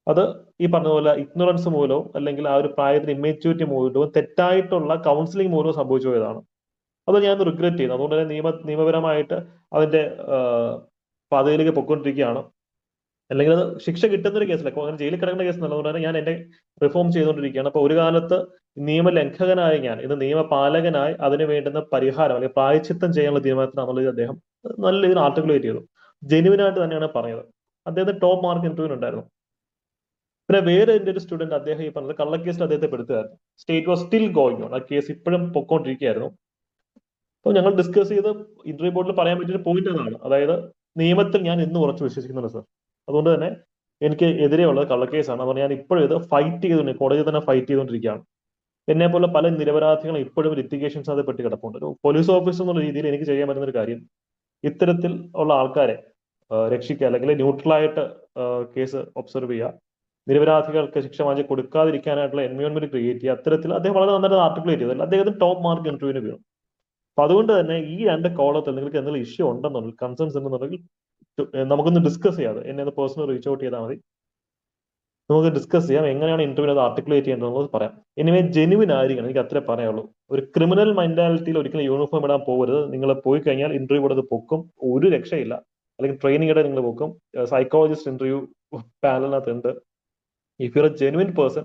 അത് ഈ പറഞ്ഞ പോലെ ഇഗ്നോറൻസ് മൂലവും അല്ലെങ്കിൽ ആ ഒരു പ്രായത്തിന് ഇമ്മേച്യൂരിറ്റി മൂലവും തെറ്റായിട്ടുള്ള കൗൺസിലിംഗ് മൂലവും സംഭവിച്ചു പോയതാണ്. അത് ഞാൻ റിഗ്രറ്റ് ചെയ്യുന്നു. അതുകൊണ്ട് തന്നെ നിയമപരമായിട്ട് അതിന്റെ പാതയിലേക്ക് പൊയ്ക്കൊണ്ടിരിക്കുകയാണ്. അല്ലെങ്കിൽ അത് ശിക്ഷ കിട്ടുന്ന ഒരു കേസല്ല, അങ്ങനെ ജയിലിൽ കിടക്കുന്ന കേസ് എന്നുള്ളതുകൊണ്ട് തന്നെ ഞാൻ എന്നെ റിഫോം ചെയ്തുകൊണ്ടിരിക്കുകയാണ്. അപ്പൊ ഒരു കാലത്ത് നിയമലംഘകനായ ഞാൻ ഇന്ന് നിയമപാലകനായി അതിന് വേണ്ടുന്ന പരിഹാരം അല്ലെങ്കിൽ പ്രായച്ചിത്തം ചെയ്യാനുള്ള തീരുമാനത്തിനാണെന്നുള്ളത് അദ്ദേഹം നല്ല രീതിയിൽ ആർട്ടിക്കുലേറ്റ് ചെയ്തു. ജെനുവിനായിട്ട് തന്നെയാണ് പറഞ്ഞത്. അദ്ദേഹത്തിന് ടോപ്പ് മാർക്ക് ഇന്റർവ്യൂ ഉണ്ടായിരുന്നു. പിന്നെ വേറെ എന്റെ ഒരു സ്റ്റുഡന്റ്, അദ്ദേഹം ഈ പറഞ്ഞത് കള്ളക്കേസിൽ അദ്ദേഹത്തെ പെടുത്തുകയായിരുന്നു. State was still going on, ആ കേസ് ഇപ്പോഴും പൊക്കോണ്ടിരിക്കുകയായിരുന്നു. അപ്പോൾ ഞങ്ങൾ ഡിസ്കസ് ചെയ്ത് ഇന്റർവ്യൂ ബോർഡിൽ പറയാൻ പറ്റിയൊരു പോയിന്റ് അതാണ്. അതായത് നിയമത്തിൽ ഞാൻ ഇന്ന് ഉറച്ചു വിശ്വസിക്കുന്നുണ്ട് സർ. അതുകൊണ്ട് തന്നെ എനിക്ക് എതിരെയുള്ളത് കള്ളക്കേസാണ്. അതുകൊണ്ട് ഞാൻ ഇപ്പോഴും ഇത് ഫൈറ്റ് ചെയ്തുകൊണ്ട് കോടതിയിൽ തന്നെ ഫൈറ്റ് ചെയ്തുകൊണ്ടിരിക്കുകയാണ്. എന്നെ പോലെ പല നിരപരാധികളും ഇപ്പോഴും ലിറ്റിഗേഷൻസ് അത് പെട്ട് കിടപ്പുണ്ട്. ഒരു പോലീസ് ഓഫീസർ എന്നുള്ള രീതിയിൽ എനിക്ക് ചെയ്യാൻ പറ്റുന്ന ഒരു കാര്യം ഇത്തരത്തിൽ ഉള്ള ആൾക്കാരെ രക്ഷിക്കുക, അല്ലെങ്കിൽ ന്യൂട്രലായിട്ട് കേസ് ഒബ്സർവ് ചെയ്യുക, നിരപരാധികൾക്ക് ശിക്ഷ വാങ്ങി കൊടുക്കാതിരിക്കാനായിട്ടുള്ള എൻവയോൺമെന്റ് ക്രിയേറ്റ് ചെയ്യുക. അത്തരത്തിൽ അദ്ദേഹം വളരെ നന്നായിട്ട് ആർട്ടിക്കുലേറ്റ് ചെയ്തത്. അദ്ദേഹത്തിന് ടോപ്പ് മാർക്ക് ഇന്റർവ്യൂവിന് വീണു. അപ്പൊ അതുകൊണ്ട് തന്നെ ഈ രണ്ട് കോളത്തിൽ നിങ്ങൾക്ക് എന്തെങ്കിലും ഇഷ്യൂ ഉണ്ടെന്നുണ്ടെങ്കിൽ, കൺസേൺസ് ഉണ്ടെന്നുണ്ടെങ്കിൽ നമുക്കൊന്ന് ഡിസ്കസ് ചെയ്യാതെ എന്നെ ഒന്ന് പേഴ്സണൽ റീച്ച് ഔട്ട് ചെയ്താൽ മതി. നമുക്ക് ഡിസ്കസ് ചെയ്യാം എങ്ങനെയാണ് ഇന്റർവ്യൂ അത് ആർട്ടിക്കുലേറ്റ് ചെയ്യേണ്ടതെന്ന് പറയാം. എനിവേ ജെനുവിൻ ആയിരിക്കണം, എനിക്ക് അത്രേ പറയാനുള്ളൂ. ഒരു ക്രിമിനൽ മെന്റാലിറ്റിയിൽ ഒരിക്കലും യൂണിഫോം ഇടാൻ പോകരുത്. നിങ്ങൾ പോയി കഴിഞ്ഞാൽ ഇന്റർവ്യൂ ഇവിടെ പൊക്കും, ഒരു രക്ഷയില്ല. അല്ലെങ്കിൽ ട്രെയിനിങ് ഇടയിൽ നിങ്ങൾ പൊക്കും. സൈക്കോളജിസ്റ്റ് ഇന്റർവ്യൂ പാനലിനകത്ത് ഉണ്ട്. If you are a genuine person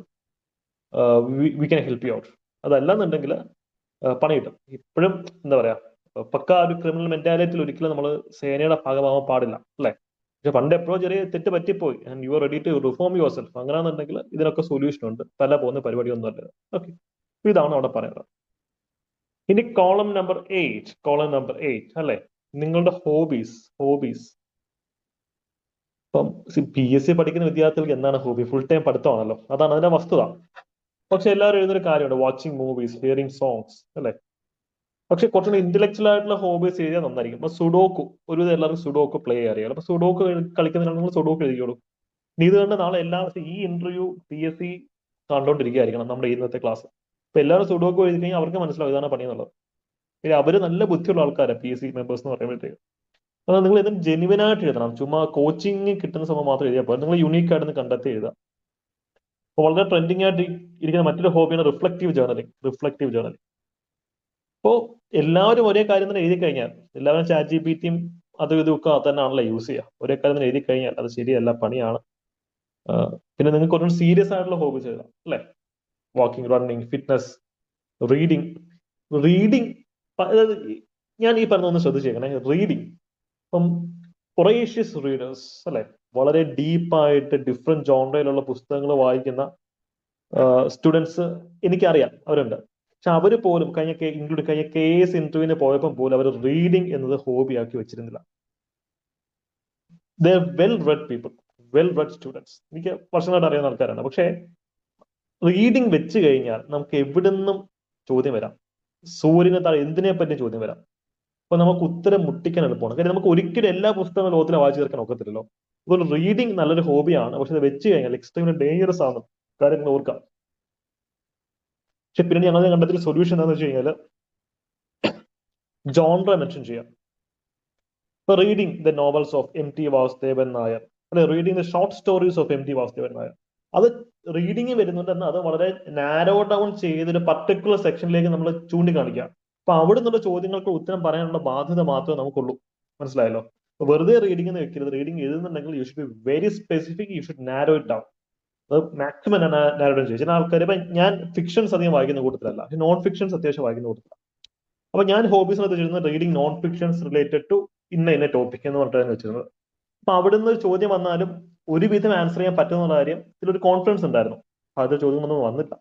we can help you out. അതല്ലെന്നുണ്ടെങ്കിൽ പണി കിട്ടും. ഇപ്പോഴും എന്താ പറയാ, പക്ക ഒരു ക്രിമിനൽ മെന്റാലിറ്റിയിൽ ഒരിക്കലും നമ്മൾ സേനയുടെ ഭാഗമാവാൻ പാടില്ല, അല്ലെ? പക്ഷെ പണ്ട് എപ്പോഴും ചെറിയ തെറ്റ് പറ്റിപ്പോയി and you are ready to reform yourself, അങ്ങനെയാണെന്നുണ്ടെങ്കിൽ ഇതിനൊക്കെ സൊല്യൂഷൻ ഉണ്ട്. തല പോകുന്ന പരിപാടിയൊന്നും അല്ല. ഓക്കെ, ഇതാണ് അവിടെ പറയുന്നത്. ഇനി കോളം നമ്പർ 8 അല്ലെ, നിങ്ങളുടെ ഹോബീസ്. ഇപ്പം PSC പഠിക്കുന്ന വിദ്യാർത്ഥികൾക്ക് എന്താണ് ഹോബി? ഫുൾ ടൈം പഠിത്തമാണല്ലോ, അതാണ് അതിന്റെ വസ്തുത. പക്ഷെ എല്ലാവരും എഴുതുന്നൊരു കാര്യമുണ്ട്, വാച്ചിങ് മൂവീസ്, ഹിയറിംഗ് സോങ്സ്, അല്ലെ? പക്ഷെ കുറച്ചുകൂടി ഇന്റലക്ച്വൽ ആയിട്ടുള്ള ഹോബീസ് എഴുതിയാൽ നന്നായിരിക്കും. അപ്പൊ സുഡോക്കു, ഒരു എല്ലാവർക്കും സുഡോക്കു പ്ലേ അറിയാം. അപ്പൊ സുഡോക്കു കളിക്കുന്നതിനാണ് നിങ്ങൾ സുഡോക്കു എഴുതിയോളൂ. ഇനി ഇത് കണ്ട് നാളെ എല്ലാവർക്കും ഈ ഇന്റർവ്യൂ PSC കണ്ടോണ്ടിരിക്കുകയായിരിക്കണം നമ്മുടെ ഇന്നത്തെ ക്ലാസ്. അപ്പൊ എല്ലാവരും സുഡോക്കു എഴുതി കഴിഞ്ഞാൽ അവർക്ക് മനസ്സിലാവും ഇതാണ് പണി എന്നുള്ളത്. പിന്നെ അവര് നല്ല ബുദ്ധിയുള്ള ആൾക്കാരാണ് PSC മെമ്പേഴ്സ് എന്ന് പറയുമ്പോഴത്തേക്ക്. അത് നിങ്ങൾ ഇതും ജെനുവിൻ ആയിട്ട് എഴുതണം. ചുമ്മാ കോച്ചിങ് കിട്ടുന്ന സമയം മാത്രം എഴുതിയാൽ പോലെ നിങ്ങൾ യുണീക്ക് ആയിട്ട് കണ്ടെത്തി എഴുതുക. അപ്പോൾ വളരെ ട്രെൻഡിങ് ആയിട്ട് ഇരിക്കുന്ന മറ്റൊരു ഹോബിയാണ് റിഫ്ലക്റ്റീവ് ജേർണലിംഗ്. അപ്പോ എല്ലാവരും ഒരേ കാര്യം തന്നെ എഴുതി കഴിഞ്ഞാൽ, എല്ലാവരും ChatGPT-യും അതും ഇതും ഒക്കെ തന്നെയാണല്ലോ യൂസ് ചെയ്യുക. ഒരേ കാര്യം തന്നെ എഴുതി കഴിഞ്ഞാൽ അത് ശരിയല്ല, പണിയാണ്. പിന്നെ നിങ്ങൾക്ക് കുറച്ചും സീരിയസ് ആയിട്ടുള്ള ഹോബീസ് എഴുതാം, അല്ലെ? Walking, running, fitness, reading. ഞാൻ ഈ പറഞ്ഞ ഒന്ന് ശ്രദ്ധിച്ചേക്കണേ, റീഡിങ്. ഇപ്പം കൊറേഷ്യസ് റീഡേഴ്സ്, അല്ലെ, വളരെ ഡീപ്പായിട്ട് ഡിഫറെന്റ് ജോൺറയിലുള്ള പുസ്തകങ്ങൾ വായിക്കുന്ന സ്റ്റുഡൻസ് എനിക്കറിയാം, അവരുണ്ട്. പക്ഷെ അവര് പോലും കഴിഞ്ഞ കേസ് ഇന്റർവ്യൂവിന് പോയപ്പോൾ പോലും അവർ റീഡിങ് എന്നത് ഹോബിയാക്കി വെച്ചിരുന്നില്ല. They well read people, well read students, എനിക്ക് വർഷങ്ങളായിട്ട് അറിയുന്ന ആൾക്കാരാണ്. പക്ഷേ റീഡിങ് വെച്ച് കഴിഞ്ഞാൽ നമുക്ക് എവിടുന്നും ചോദ്യം വരാം. സൂര്യനെ താഴെ എന്തിനെ പറ്റി ചോദ്യം വരാം. അപ്പൊ നമുക്ക് ഉത്തരം മുട്ടിക്കാൻ എളുപ്പമാണ്. കാര്യം നമുക്ക് ഒരിക്കലും എല്ലാ പുസ്തകങ്ങളും ലോകത്തിലെ വായിച്ചു തീർക്കാൻ ഒക്കത്തില്ലല്ലോ. അതുകൊണ്ട് റീഡിങ് നല്ലൊരു ഹോബിയാണ്. പക്ഷെ അത് വെച്ച് കഴിഞ്ഞാൽ എക്സ്ട്രീംലി ഡേഞ്ചറസ് ആണ്. കാര്യങ്ങൾ ഓർക്കാം. പക്ഷെ പിന്നെ ഞങ്ങൾ കണ്ടെത്തിയ സൊല്യൂഷൻ എന്താണെന്ന് വെച്ച് കഴിഞ്ഞാൽ ജോൺറ മെൻഷൻ ചെയ്യാം. ഇപ്പൊ reading the novels of MT Vasudevan Nair, അല്ലെ, reading the short stories of MT Vasudevan Nair. അത് റീഡിങ് വരുന്നുണ്ടെന്ന് അത് വളരെ നാരോ ഡൗൺ ചെയ്തൊരു പർട്ടിക്കുലർ സെക്ഷനിലേക്ക് നമ്മൾ ചൂണ്ടിക്കാണിക്കുക. അപ്പൊ അവിടെ നിന്നുള്ള ചോദ്യങ്ങൾക്ക് ഉത്തരം പറയാനുള്ള ബാധ്യത മാത്രമേ നമുക്കുള്ളൂ. മനസ്സിലായല്ലോ? വെറുതെ റീഡിംഗ് എന്ന് വെക്കരുത്. റീഡിംഗ് എഴുതുന്നുണ്ടെങ്കിൽ you should be very specific, you should narrow it down. അത് മാക്സിമം നാരോ ഡൗൺ ചെയ്യും. ചില ആൾക്കാർ, ഇപ്പൊ ഞാൻ ഫിക്ഷൻസ് അധികം വായിക്കുന്ന കൂട്ടത്തിലല്ല, പക്ഷെ നോൺ ഫിക്ഷൻസ് അത്യാവശ്യം വായിക്കുന്ന കൂട്ടത്തിലാണ്. അപ്പൊ ഞാൻ ഹോബീസിനകത്ത് വെച്ചിരുന്നത് reading non fictions related to ഇന്ന ടോപ്പിക് എന്ന് പറഞ്ഞിട്ടാണ് വെച്ചിരുന്നത്. അപ്പൊ അവിടുന്ന് ഒരു ചോദ്യം വന്നാലും ഒരുവിധം ആൻസർ ചെയ്യാൻ പറ്റുന്ന കാര്യം ഇതിലൊരു കോൺഫിഡൻസ് ഉണ്ടായിരുന്നു. അത് ചോദ്യം ഒന്നും വന്നില്ല.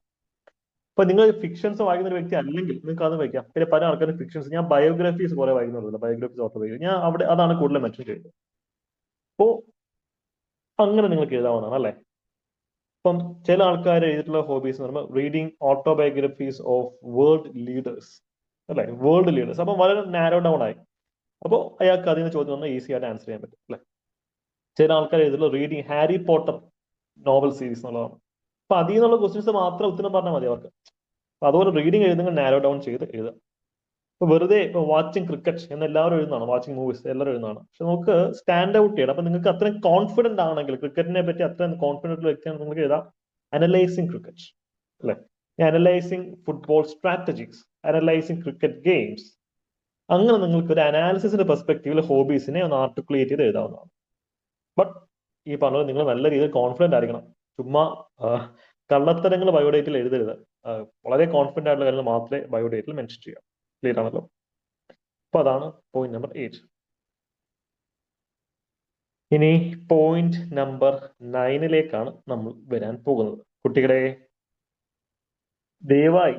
അപ്പൊ നിങ്ങൾ ഫിക്ഷൻസ് വായിക്കുന്ന ഒരു വ്യക്തി അല്ലെങ്കിൽ നിങ്ങൾക്ക് അത് വയ്ക്കാം. പിന്നെ പല ആൾക്കാരും ഫിക്ഷൻസ്, ഞാൻ ബയോഗ്രഫീസ് കുറെ വായിക്കുന്നുണ്ടല്ലോ, ബയോഗ്രഫീസ് ഓട്ടോബയോഗ്രഫി, ഞാൻ അവിടെ അതാണ് കൂടുതൽ മെൻഷൻ ചെയ്തത്. അപ്പോ അങ്ങനെ നിങ്ങൾക്ക് എഴുതാവുന്നതാണ്, അല്ലെ? ഇപ്പം ചില ആൾക്കാർ എഴുതിയിട്ടുള്ള ഹോബീസ് എന്ന് പറയുമ്പോൾ reading autobiographies of world leaders, അല്ലെ, വേൾഡ് ലീഡേഴ്സ്. അപ്പം വളരെ നാരോ ഡൗൺ ആയി. അപ്പോൾ അയാൾക്ക് അതിന് ചോദ്യം വന്നാൽ ഈസി ആയിട്ട് ആൻസർ ചെയ്യാൻ പറ്റും, അല്ലെ. ചില ആൾക്കാർ എഴുതിയിട്ടുള്ള reading Harry Potter novel series എന്നുള്ളതാണ്. അപ്പൊ അതിൽ നിന്നുള്ള ക്വസ്റ്റ്യൻസ് മാത്രം ഉത്തരം പറഞ്ഞാൽ മതി അവർക്ക്. അപ്പൊ അതുപോലെ റീഡിങ് എഴുതുമ്പോൾ നാരോ ഡൗൺ ചെയ്ത് എഴുതുക. ഇപ്പൊ വെറുതെ ഇപ്പൊ വാച്ചിങ് ക്രിക്കറ്റ് എന്ന് എല്ലാവരും എഴുതുന്നതാണ്, വാച്ചിങ് മൂവീസ് എല്ലാവരും എഴുതുന്നതാണ്. പക്ഷെ നമുക്ക് സ്റ്റാൻഡ് ഔട്ട് ചെയ്യണം. അപ്പൊ നിങ്ങൾക്ക് അത്രയും കോൺഫിഡന്റ് ആണെങ്കിൽ, ക്രിക്കറ്റിനെ പറ്റി അത്രയും കോൺഫിഡന്റ് ഉള്ള വ്യക്തിയാണ്, നിങ്ങൾക്ക് എഴുതാം അനലൈസിങ് ക്രിക്കറ്റ്, അല്ലെ, analysing football strategies, analysing cricket games. അങ്ങനെ നിങ്ങൾക്ക് ഒരു അനാലിസിസിന്റെ പെർസ്പെക്ടീവിൽ ഹോബീസിനെ ഒന്ന് ആർട്ടിക്കുലേറ്റ് ചെയ്ത് എഴുതാവുന്നതാണ്. ബട്ട് ഈ പറഞ്ഞത് നിങ്ങൾ നല്ല രീതിയിൽ കോൺഫിഡന്റ് ആയിരിക്കണം. ചുമ്മാ കള്ളത്തരങ്ങൾ ബയോഡേറ്റിൽ എഴുതരുത്. വളരെ കോൺഫിഡന്റ് ആയിട്ടുള്ള കാര്യങ്ങൾ മാത്രമേ ബയോഡേറ്റിൽ മെൻഷൻ ചെയ്യാം. ക്ലിയർ ആണല്ലോ. അപ്പൊ അതാണ് പോയിന്റ് നമ്പർ 8. ഇനി പോയിന്റ് നമ്പർ 9 നമ്മൾ വരാൻ പോകുന്നത്. കുട്ടികളെ, ദയവായി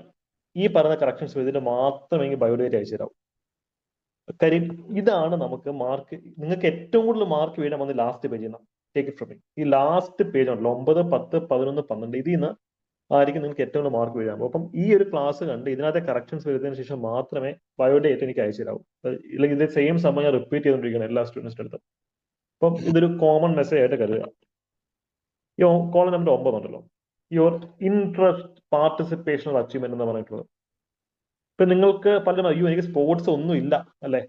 ഈ പറഞ്ഞ കറക്ഷൻസ് ചെയ്തിട്ട് മാത്രമേ ബയോഡേറ്റ് അയച്ചു തരാവൂ. കാര്യം ഇതാണ് നമുക്ക് മാർക്ക്, നിങ്ങൾക്ക് ഏറ്റവും കൂടുതൽ മാർക്ക് വീഴാൻ വന്ന് ലാസ്റ്റ് പേജിൽ നിന്നാണ്. Take it from me. ഈ ലാസ്റ്റ് പേജ് ഉണ്ടല്ലോ 9, 10, 11, 12, ഇതിൽ നിന്ന് ആയിരിക്കും നിങ്ങൾക്ക് ഏറ്റവും കൂടുതൽ മാർക്ക് വീഴാൻ പോകും. അപ്പം ഈ ഒരു ക്ലാസ് കണ്ട് ഇതിനകത്തെ കറക്ഷൻസ് വരുന്നതിന് ശേഷം മാത്രമേ ബയോഡേറ്റ് എനിക്ക് അയച്ചു തരാവൂ. ഇല്ലെങ്കിൽ ഇത് സെയിം സമയം ഞാൻ റിപ്പീറ്റ് ചെയ്തുകൊണ്ടിരിക്കണം എല്ലാ സ്റ്റുഡൻസിന്റെ അടുത്തും. അപ്പം ഇതൊരു കോമൺ മെസ്സേജ് ആയിട്ട് കരുതുക. ഈ കോളം നമ്പർ 9 ഉണ്ടല്ലോ, യുവർ ഇൻട്രസ്റ്റ് പാർട്ടിസിപ്പേഷൻ അച്ചീവ്മെന്റ് എന്ന് പറഞ്ഞിട്ടുള്ളത്. ഇപ്പൊ നിങ്ങൾക്ക് പലരും അയ്യോ എനിക്ക് സ്പോർട്സ് ഒന്നും ഇല്ല, അല്ലെ,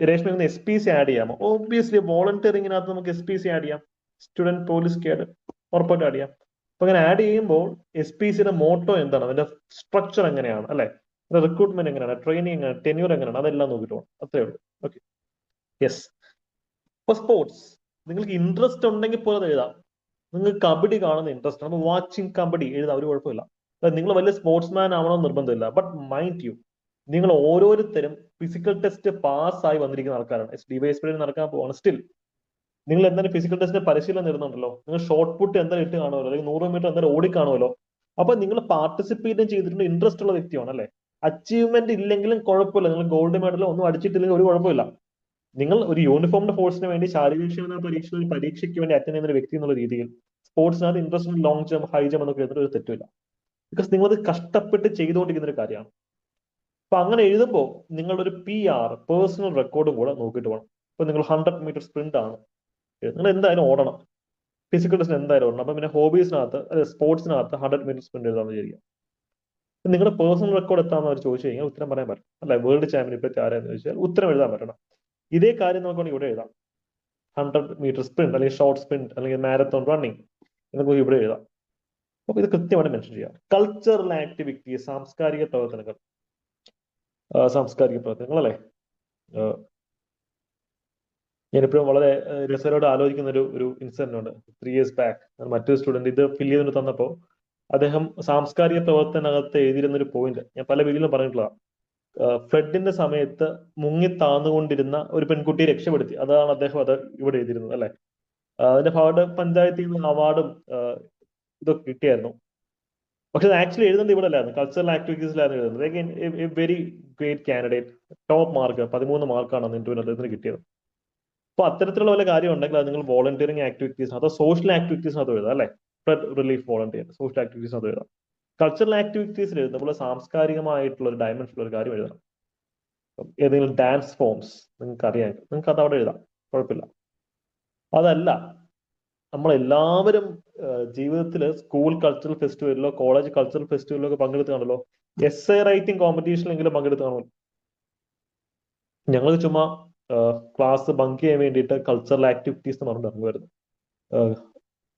രേഷ്മ SPC ആഡ് ചെയ്യാമോ? ഓബിയസ്ലി വോളണ്ടിയറിങ്ങിനകത്ത് നമുക്ക് SPC ആഡ് ചെയ്യാം. സ്റ്റുഡന്റ് പോലീസ് കേഡർ ഉറപ്പായിട്ട് ആഡ് ചെയ്യാം. അപ്പൊ അങ്ങനെ ആഡ് ചെയ്യുമ്പോൾ SPCയുടെ മോട്ടോ എന്താണ്, അതിന്റെ സ്ട്രക്ചർ എങ്ങനെയാണ്, അല്ലെ, റിക്രൂട്ട്മെന്റ് എങ്ങനെയാണ്, ട്രെയിനിങ് എങ്ങനെയാണ്, ടെന്യൂർ എങ്ങനെയാണ്, അതെല്ലാം നോക്കിയിട്ട് പോകണം. അത്രേ ഉള്ളൂ. Okay, yes. ഇപ്പൊ സ്പോർട്സ് നിങ്ങൾക്ക് ഇൻട്രസ്റ്റ് ഉണ്ടെങ്കിൽ പോലെ എഴുതാം. നിങ്ങൾക്ക് കബഡി കാണുന്ന ഇൻട്രസ്റ്റ് ആണ്, വാച്ചിങ് കബഡി എഴുതാം, ഒരു കുഴപ്പമില്ല. നിങ്ങൾ വലിയ സ്പോർട്സ്മാൻ ആവണമെന്ന് നിർബന്ധമില്ല. ബട്ട് മൈൻഡ് യു, നിങ്ങൾ ഓരോരുത്തരും ഫിസിക്കൽ ടെസ്റ്റ് പാസ്സായി വന്നിരിക്കുന്ന ആൾക്കാരാണ്. ഡിവൈഎസ്പി നടക്കാൻ പോവാണ്. സ്റ്റിൽ നിങ്ങൾ എന്തായാലും ഫിസിക്കൽ ടെസ്റ്റിന്റെ പരിശീലനം നേടുന്നുണ്ടല്ലോ. നിങ്ങൾ ഷോർട്ട് പുട്ട് എന്തായാലും ഇട്ട് കാണുമല്ലോ, അല്ലെങ്കിൽ 100 മീറ്റർ എന്തായാലും ഓടി കാണുമല്ലോ. അപ്പൊ നിങ്ങൾ പാർട്ടിസിപ്പേറ്റ് ചെയ്തിട്ടുണ്ട്, ഇൻട്രസ്റ്റ് ഉള്ള വ്യക്തിയാണ്, അല്ലെ. അച്ചീവ്മെന്റ് ഇല്ലെങ്കിലും കുഴപ്പമില്ല, നിങ്ങൾ ഗോൾഡ് മെഡലോ ഒന്നും അടിച്ചിട്ടില്ലെങ്കിൽ ഒരു കുഴപ്പമില്ല. നിങ്ങൾ ഒരു യൂണിഫോമിന്റെ ഫോഴ്സിന് വേണ്ടി ശാരീരിക പരീക്ഷയ്ക്ക് വേണ്ടി അറ്റൻഡ് ചെയ്യുന്ന ഒരു വ്യക്തി എന്നുള്ള രീതിയിൽ സ്പോർട്സിനകത്ത് interest long jump, high jump എന്നൊക്കെ എഴുതുന്ന ഒരു തെറ്റില്ല. ബിക്കോസ് നിങ്ങളത് കഷ്ടപ്പെട്ട് ചെയ്തുകൊണ്ടിരിക്കുന്ന ഒരു കാര്യമാണ്. അപ്പൊ അങ്ങനെ എഴുതുമ്പോൾ നിങ്ങളുടെ ഒരു PR പേഴ്സണൽ റെക്കോർഡും കൂടെ നോക്കിയിട്ട് പോകണം. ഇപ്പൊ നിങ്ങൾ 100 മീറ്റർ സ്പ്രിന്റ് ആണ്, നിങ്ങൾ എന്തായാലും ഓടണം, ഫിസിക്കൽ ടെസ്റ്റിന് എന്തായാലും ഓടണം. അപ്പൊ പിന്നെ ഹോബീസിനകത്ത്, അല്ലെ, സ്പോർട്സിനകത്ത് 100 മീറ്റർ സ്പ്രിന്റ് എഴുതാമെന്ന് വിചാരിക്കാം. നിങ്ങളുടെ പേഴ്സണൽ റെക്കോർഡ് എത്താമെന്ന് അവർ ചോദിച്ചു കഴിഞ്ഞാൽ ഉത്തരം പറയാൻ പറ്റും, അല്ലെ. വേൾഡ് ചാമ്പ്യൻ ഇപ്പൊ ആരാന്ന് ചോദിച്ചാൽ ഉത്തരം എഴുതാൻ പറ്റണം. ഇതേ കാര്യം നമുക്ക് ഇവിടെ എഴുതാം. 100 മീറ്റർ സ്പ്രിന്റ്, അല്ലെങ്കിൽ ഷോർട്ട് സ്പ്രിന്റ്, അല്ലെങ്കിൽ മാരത്തോൺ റണ്ണിങ് എന്നൊക്കെ ഇവിടെ എഴുതാം. അപ്പൊ ഇത് കൃത്യമായിട്ട് മെൻഷൻ ചെയ്യാം. കൾച്ചറൽ ആക്ടിവിറ്റീസ്, സാംസ്കാരിക പ്രവർത്തനങ്ങൾ, അല്ലെ. ഞാനിപ്പോഴും വളരെ രസകരമായിട്ട് ആലോചിക്കുന്ന ഒരു ഇൻസിഡന്റ് ഉണ്ട്. 3 years ബാക്ക് മറ്റൊരു സ്റ്റുഡന്റ് ഇത് ഫില്ല് ചെയ്തിട്ട് തന്നപ്പോൾ അദ്ദേഹം സാംസ്കാരിക പ്രവർത്തനകത്ത് എഴുതിയിരുന്ന ഒരു പോയിന്റ് ഞാൻ പല വീഡിയോയിലും പറഞ്ഞിട്ടുള്ളതാണ്. ഫ്ലഡിന്റെ സമയത്ത് മുങ്ങി താന്നുകൊണ്ടിരുന്ന ഒരു പെൺകുട്ടിയെ രക്ഷപ്പെടുത്തി. അതാണ് അദ്ദേഹം അത് ഇവിടെ എഴുതിയിരുന്നത്, അല്ലെ. അതിന്റെ ഭാഗത്ത് പഞ്ചായത്തിൽ നിന്ന് അവാർഡും ഇതൊക്കെ കിട്ടിയായിരുന്നു. പക്ഷെ അത് ആക്ച്വലി എഴുതുന്നത് ഇവിടെ അല്ലായിരുന്നു, കൾച്ചറൽ ആക്ടിവിറ്റീസിലായിരുന്നു എഴുതുന്നത്. Very great candidate, top mark 13 മാർക്കാണ് ഇന്റർവ്യൂവിന് കിട്ടിയത്. അപ്പൊ അത്തരത്തിലുള്ള വല്ല കാര്യം ഉണ്ടെങ്കിൽ അത് നിങ്ങൾ വോളണ്ടിയറിംഗ് ആക്ടിവിറ്റീസ്, അതോ സോഷ്യൽ ആക്ടിവിറ്റീസിനകത്ത് എഴുതാം, അല്ലെ. ഫ്ലഡ് റിലീഫ് വോളണ്ടിയർ, സോഷ്യൽ ആക്ടിവിറ്റീസിനകത്ത് എഴുതാം. കൾച്ചറൽ ആക്ടിവിറ്റീസിൽ എഴുതുമ്പോൾ സാംസ്കാരികമായിട്ടുള്ള ഒരു ഡയമെൻഷനുള്ള ഒരു കാര്യം എഴുതണം. ഏതെങ്കിലും ഡാൻസ് ഫോംസ് നിങ്ങൾക്ക് അറിയാം, നിങ്ങൾക്ക് അത് അവിടെ എഴുതാം, കുഴപ്പമില്ല. അതല്ല, നമ്മളെല്ലാവരും ജീവിതത്തിൽ സ്കൂൾ കൾച്ചറൽ ഫെസ്റ്റിവലിലോ കോളേജ് കൾച്ചറൽ ഫെസ്റ്റിവലിലോ ഒക്കെ പങ്കെടുത്താണല്ലോ. essay writing കോമ്പറ്റീഷനിലെങ്കിലും പങ്കെടുത്താണല്ലോ. ഞങ്ങൾ ചുമ്മാ ക്ലാസ് ബങ്ക് ചെയ്യാൻ വേണ്ടിയിട്ട് കൾച്ചറൽ ആക്ടിവിറ്റീസ് എന്ന് പറഞ്ഞിട്ട് ഇറങ്ങുമായിരുന്നു.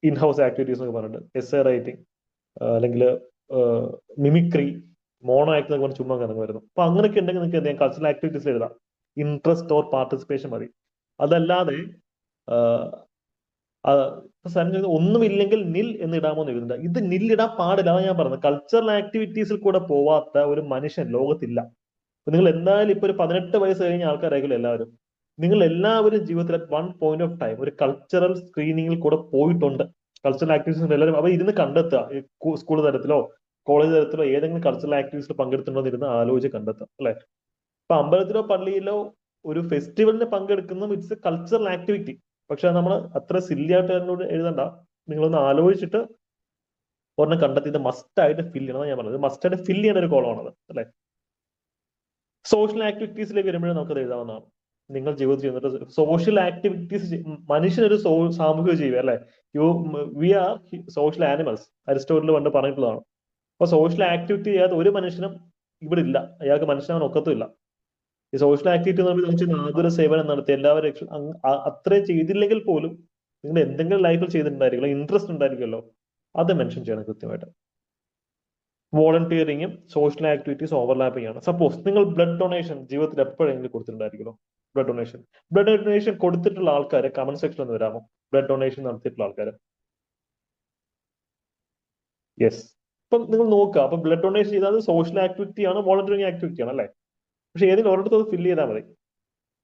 ഇൻ ഹൗസ് ആക്ടിവിറ്റീസ് എന്നൊക്കെ പറഞ്ഞിട്ട് essay റൈറ്റിംഗ്, അല്ലെങ്കിൽ മിമിക്രി, മോണോ ആക്ട് എന്നൊക്കെ പറഞ്ഞ് ചുമ്മാ ഇറങ്ങുമായിരുന്നു. അപ്പൊ അങ്ങനെയൊക്കെ ഉണ്ടെങ്കിൽ നിങ്ങൾക്ക് എന്തെങ്കിലും കൾച്ചറൽ ആക്ടിവിറ്റീസ് എഴുതാം. ഇൻട്രസ്റ്റ് ഓർ പാർട്ടിസിപ്പേഷൻ മതി. അതല്ലാതെ ഒന്നുമില്ലെങ്കിൽ നിൽ എന്ന് ഇടാമോ എന്ന് എഴുതുന്നുണ്ട്. ഇത് നില്ലിടാൻ പാടില്ല, അതാണ് ഞാൻ പറഞ്ഞത്. കൾച്ചറൽ ആക്ടിവിറ്റീസിൽ കൂടെ പോവാത്ത ഒരു മനുഷ്യൻ ലോകത്തില്ല. നിങ്ങൾ എന്തായാലും ഇപ്പൊ ഒരു 18 വയസ്സ് കഴിഞ്ഞ ആൾക്കാരായിരിക്കും എല്ലാവരും. നിങ്ങൾ എല്ലാവരും ജീവിതത്തിൽ at one point of time ഒരു കൾച്ചറൽ സ്ക്രീനിങ്ങിൽ കൂടെ പോയിട്ടുണ്ട്. കൾച്ചറൽ ആക്ടിവിറ്റീസ് എല്ലാവരും അവർ ഇരുന്ന് കണ്ടെത്തുക. സ്കൂൾ തലത്തിലോ കോളേജ് തലത്തിലോ ഏതെങ്കിലും കൾച്ചറൽ ആക്ടിവിറ്റീസിൽ പങ്കെടുത്തുണ്ടോ എന്ന് ഇരുന്ന് ആലോചിച്ച് കണ്ടെത്തുക, അല്ലെ. ഇപ്പൊ അമ്പലത്തിലോ പള്ളിയിലോ ഒരു ഫെസ്റ്റിവലിന് പങ്കെടുക്കുന്നതും ഇറ്റ്സ് എ കൾച്ചറൽ ആക്ടിവിറ്റി. പക്ഷെ നമ്മൾ അത്ര സില്ലി ആയിട്ട് അതിനോട് എഴുതണ്ട. നിങ്ങളൊന്ന് ആലോചിച്ചിട്ട് ഒരെണ്ണം കണ്ടെത്തി ഇത് മസ്റ്റ് ആയിട്ട് ഫിൽ ചെയ്യണം ഞാൻ പറഞ്ഞത്. മസ്റ്റ് ആയിട്ട് ഫിൽ ചെയ്യേണ്ട ഒരു കോളമാണത് അല്ലെ. സോഷ്യൽ ആക്ടിവിറ്റീസിലേക്ക് വരുമ്പോഴും നമുക്കത് എഴുതാവുന്നതാണ്. നിങ്ങൾ ജീവിതത്തിൽ ചെയ്യുന്നത് സോഷ്യൽ ആക്ടിവിറ്റീസ്. മനുഷ്യനൊരു സാമൂഹിക ജീവി അല്ലെ. We are social animals, Aristotle പണ്ട് പറഞ്ഞിട്ടുള്ളതാണ്. അപ്പൊ സോഷ്യൽ ആക്ടിവിറ്റി ചെയ്യാത്ത ഒരു മനുഷ്യനും ഇവിടെ ഇല്ല. അയാൾക്ക് മനുഷ്യനാവാൻ ഒക്കത്തുമില്ല. ഈ സോഷ്യൽ ആക്ടിവിറ്റി എന്ന് പറയുമ്പോൾ ആതുര സേവനം നടത്തി എല്ലാവരും അത്രയും ചെയ്തില്ലെങ്കിൽ പോലും നിങ്ങൾ എന്തെങ്കിലും ലൈഫിൽ ചെയ്തിട്ടുണ്ടായിരിക്കുമല്ലോ, ഇൻട്രസ്റ്റ് ഉണ്ടായിരിക്കുമല്ലോ, അത് മെൻഷൻ ചെയ്യണം കൃത്യമായിട്ട്. വോളണ്ടിയറിങ്ങും സോഷ്യൽ ആക്ടിവിറ്റീസ് ഓവർലാപ്പിംഗ് ആണ്. സപ്പോസ് നിങ്ങൾ ബ്ലഡ് ഡൊണേഷൻ ജീവിതത്തിൽ എപ്പോഴെങ്കിലും കൊടുത്തിട്ടുണ്ടായിരിക്കുമല്ലോ. ബ്ലഡ് ഡൊണേഷൻ കൊടുത്തിട്ടുള്ള ആൾക്കാരെ കമന്റ് സെക്ഷനിൽ ഒന്ന് വരാമോ? ബ്ലഡ് ഡൊണേഷൻ നടത്തിയിട്ടുള്ള ആൾക്കാർ. യെസ്. ഇപ്പം നിങ്ങൾ നോക്കുക, അപ്പൊ ബ്ലഡ് ഡൊണേഷൻ ചെയ്താൽ സോഷ്യൽ ആക്ടിവിറ്റി ആണ്, വോളണ്ടിയറിംഗ് ആക്ടിവിറ്റി ആണ് അല്ലെ. പക്ഷെ ഏതെങ്കിലും ഒരിടത്ത് അത് ഫില്ല് ചെയ്താൽ മതി.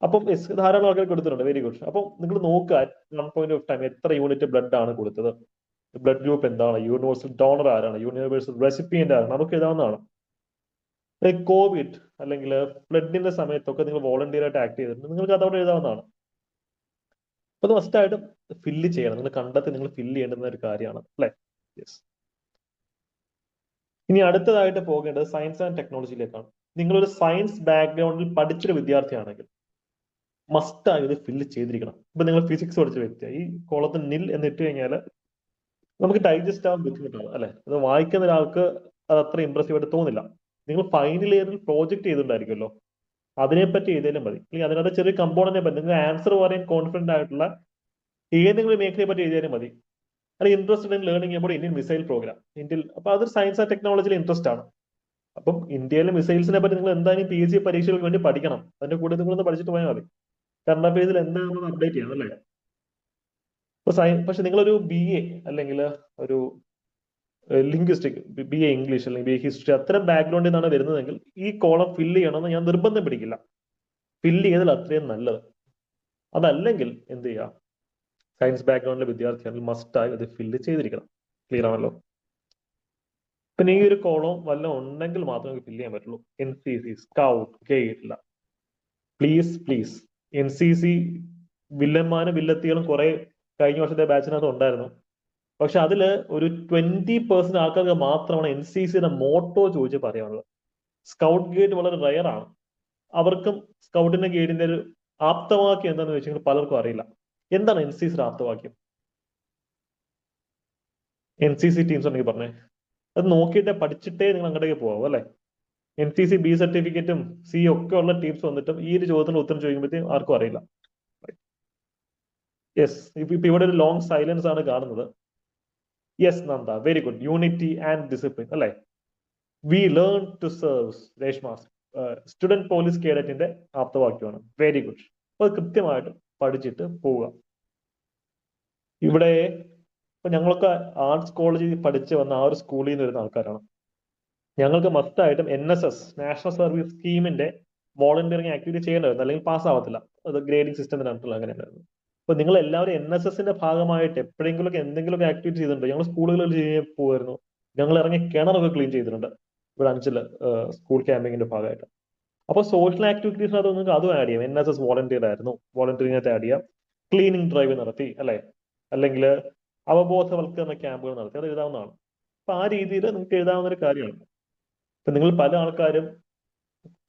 അപ്പം ധാരാളം ആൾക്കാർ കൊടുത്തിട്ടുണ്ട്. Very good. അപ്പം നിങ്ങൾ നോക്കുക, 1 പോയിന്റ് ഓഫ് ടൈം എത്ര യൂണിറ്റ് ബ്ലഡ് ആണ് കൊടുത്തത്, ബ്ലഡ് ഗ്രൂപ്പ് എന്താണ്, യൂണിവേഴ്സൽ ഡോണർ ആരാണ്, യൂണിവേഴ്സൽ റെസിപ്പിയന്റ് ആരാണ്, നമുക്ക് എഴുതാവുന്നതാണ്. കോവിഡ് അല്ലെങ്കിൽ ഫ്ലഡിന്റെ സമയത്തൊക്കെ നിങ്ങൾ വോളണ്ടിയർ ആയിട്ട് ആക്ട് ചെയ്തിട്ടുണ്ട്, നിങ്ങൾക്ക് അതവിടെ എഴുതാവുന്നതാണ്. അപ്പൊ അത് മസ്റ്റായിട്ടും ഫില്ല് ചെയ്യണം. നിങ്ങൾ കണ്ടെത്തി നിങ്ങൾ ഫില്ല് ചെയ്യേണ്ടുന്ന ഒരു കാര്യമാണ് അല്ലെ. യെസ്. ഇനി അടുത്തതായിട്ട് പോകേണ്ടത് സയൻസ് ആൻഡ് ടെക്നോളജിയിലേക്കാണ്. നിങ്ങളൊരു സയൻസ് ബാക്ക്ഗ്രൗണ്ടിൽ പഠിച്ചൊരു വിദ്യാർത്ഥിയാണെങ്കിൽ മസ്റ്റായി ഇത് ഫില്ല് ചെയ്തിരിക്കണം. ഇപ്പൊ നിങ്ങൾ ഫിസിക്സ് പഠിച്ച വ്യക്തിയാണ്, ഈ കോളത്തിൽ നിൽ എന്നിട്ട് കഴിഞ്ഞാൽ നമുക്ക് ഡൈജസ്റ്റ് ആവാൻ ബുദ്ധിമുട്ടാണ് അല്ലെ. അത് വായിക്കുന്ന ഒരാൾക്ക് അത് അത്ര ഇംപ്രസീവ് ആയിട്ട് തോന്നില്ല. നിങ്ങൾ ഫൈനൽ ഇയറിൽ പ്രോജക്ട് ചെയ്തിട്ടുണ്ടായിരിക്കുമല്ലോ, അതിനെപ്പറ്റി എഴുതിയാലും മതി. അല്ലെങ്കിൽ അതിനകത്ത് ചെറിയ കമ്പോണന്റിനെ പറ്റി നിങ്ങൾ ആൻസർ പറയാൻ കോൺഫിഡന്റ് ആയിട്ടുള്ള ഏതെങ്കിലും മേഖലയെ പറ്റി എഴുതിയാലും മതി. അല്ലെങ്കിൽ interested in learning about Indian missile programme ഇന്ത്യയിൽ. അപ്പൊ അതൊരു സയൻസ് ആൻഡ് ടെക്നോളജിയിൽ ഇൻട്രസ്റ്റ് ആണ്. അപ്പം ഇന്ത്യയിലെ മിസൈൽസിനെ പറ്റി നിങ്ങൾ എന്തായാലും PhD പരീക്ഷകൾക്ക് വേണ്ടി പഠിക്കണം. അതിന്റെ കൂടെ നിങ്ങളൊന്ന് പഠിച്ചിട്ട് പോയാൽ മതി. കറണ്ട് അഫയേഴ്സിൽ എന്താണെന്ന് അപ്ഡേറ്റ് ചെയ്യണം അല്ലേ. പക്ഷെ നിങ്ങളൊരു BA അല്ലെങ്കിൽ ഒരു ലിംഗ്വിസ്റ്റിക്, BA ഇംഗ്ലീഷ് അല്ലെങ്കിൽ BA ഹിസ്റ്ററി അത്തരം ബാക്ക്ഗ്രൗണ്ടിൽ നിന്നാണ് വരുന്നതെങ്കിൽ ഈ കോളം ഫില്ല് ചെയ്യണമെന്ന് ഞാൻ നിർബന്ധം പിടിക്കില്ല. ഫില്ല് ചെയ്താൽ അത്രയും നല്ലത്. അതല്ലെങ്കിൽ എന്ത് ചെയ്യാം, സയൻസ് ബാക്ക്ഗ്രൗണ്ടിലെ വിദ്യാർത്ഥിയാണെങ്കിൽ മസ്റ്റായി അത് ഫില്ല് ചെയ്തിരിക്കണം. ക്ലിയർ ആണല്ലോ. പിന്നെ ഈ ഒരു കോളം വല്ല ഉണ്ടെങ്കിൽ മാത്രമേ ഫില്ല് ചെയ്യാൻ പറ്റുള്ളൂ. NCC, സ്കൗട്ട്, ഗൈഡ് ഇല്ല. പ്ലീസ് NCC വില്ലന്മാരും വില്ലത്തികളും കുറെ കഴിഞ്ഞ വർഷത്തെ ബാച്ചിനകത്ത് ഉണ്ടായിരുന്നു. പക്ഷെ അതില് ഒരു 20% ആൾക്കാർക്ക് മാത്രമാണ് NCCയുടെ മോട്ടോ ചോദിച്ച് പറയാനുള്ളത്. സ്കൗട്ട് ഗൈഡ് വളരെ റയർ ആണ്. അവർക്കും സ്കൗട്ടിന്റെ ഗൈഡിന്റെ ഒരു ആപ്തവാക്യം എന്താണെന്ന് വെച്ചാൽ പലർക്കും അറിയില്ല. എന്താണ് NCCയുടെ ആപ്തവാക്യം? NCC ടീംസ് ഉണ്ടെങ്കിൽ പറഞ്ഞേ. അത് നോക്കിയിട്ടേ പഠിച്ചിട്ടേ നിങ്ങൾ അങ്ങോട്ടേക്ക് പോകാവൂ അല്ലെ. NCC B സർട്ടിഫിക്കറ്റും C ഒക്കെ ഉള്ള ടീംസ് വന്നിട്ടും ഈ ഒരു ചോദ്യത്തിന് ഉത്തരം ചോദിക്കുമ്പോഴത്തേക്കും ആർക്കും അറിയില്ല. യെസ്. ഇപ്പൊ ഇവിടെ ഒരു ലോങ് സൈലൻസ് ആണ് കാണുന്നത്. Yes Nanda, very good. Unity and discipline അല്ലെ. We learn to serve, Reshma, student police കേഡറ്റിന്റെ ആപ്തവാക്യമാണ്. Very good. അപ്പൊ കൃത്യമായിട്ട് പഠിച്ചിട്ട് പോവുക. ഇവിടെ ഇപ്പൊ ഞങ്ങളൊക്കെ ആർട്സ് കോളേജിൽ പഠിച്ച് വന്ന ആ ഒരു സ്കൂളിൽ നിന്ന് വരുന്ന ആൾക്കാരാണ്. ഞങ്ങൾക്ക് മസ്റ്റായിട്ടും NSS, നാഷണൽ സർവീസ് സ്കീമിന്റെ വോളണ്ടിയറിംഗ് ആക്ടിവിറ്റി ചെയ്യേണ്ടതായിരുന്നു, അല്ലെങ്കിൽ പാസ് ആവത്തില്ല. അത് ഗ്രേഡിംഗ് സിസ്റ്റത്തിനകത്തുള്ള അങ്ങനെ ഉണ്ടായിരുന്നു. അപ്പൊ നിങ്ങൾ എല്ലാവരും NSSന്റെ ഭാഗമായിട്ട് എപ്പോഴെങ്കിലുമൊക്കെ എന്തെങ്കിലുമൊക്കെ ആക്ടിവിറ്റി ചെയ്തിട്ടുണ്ട്. ഞങ്ങൾ സ്കൂളുകളിൽ പോകുമായിരുന്നു. ഞങ്ങൾ ഇറങ്ങി കിണറൊക്കെ ക്ലീൻ ചെയ്തിട്ടുണ്ട് ഇവിടെ 5 സ്കൂൾ ക്യാമ്പിങ്ങിന്റെ ഭാഗമായിട്ട്. അപ്പൊ സോഷ്യൽ ആക്ടിവിറ്റീസിനകത്ത് നിങ്ങൾക്ക് അതും ആഡ് ചെയ്യാം. NSS വോളണ്ടിയർ ആയിരുന്നു, വോളണ്ടിയറിനകത്ത് ആഡ് ചെയ്യാം. ക്ലീനിങ് ഡ്രൈവ് നടത്തി അല്ലെ, അല്ലെങ്കിൽ അവബോധവൽക്കരണ ക്യാമ്പുകൾ നടത്തി, അത് എഴുതാവുന്നതാണ്. അപ്പൊ ആ രീതിയിൽ നിങ്ങൾക്ക് എഴുതാവുന്ന ഒരു കാര്യമാണ്. ഇപ്പൊ നിങ്ങൾ പല ആൾക്കാരും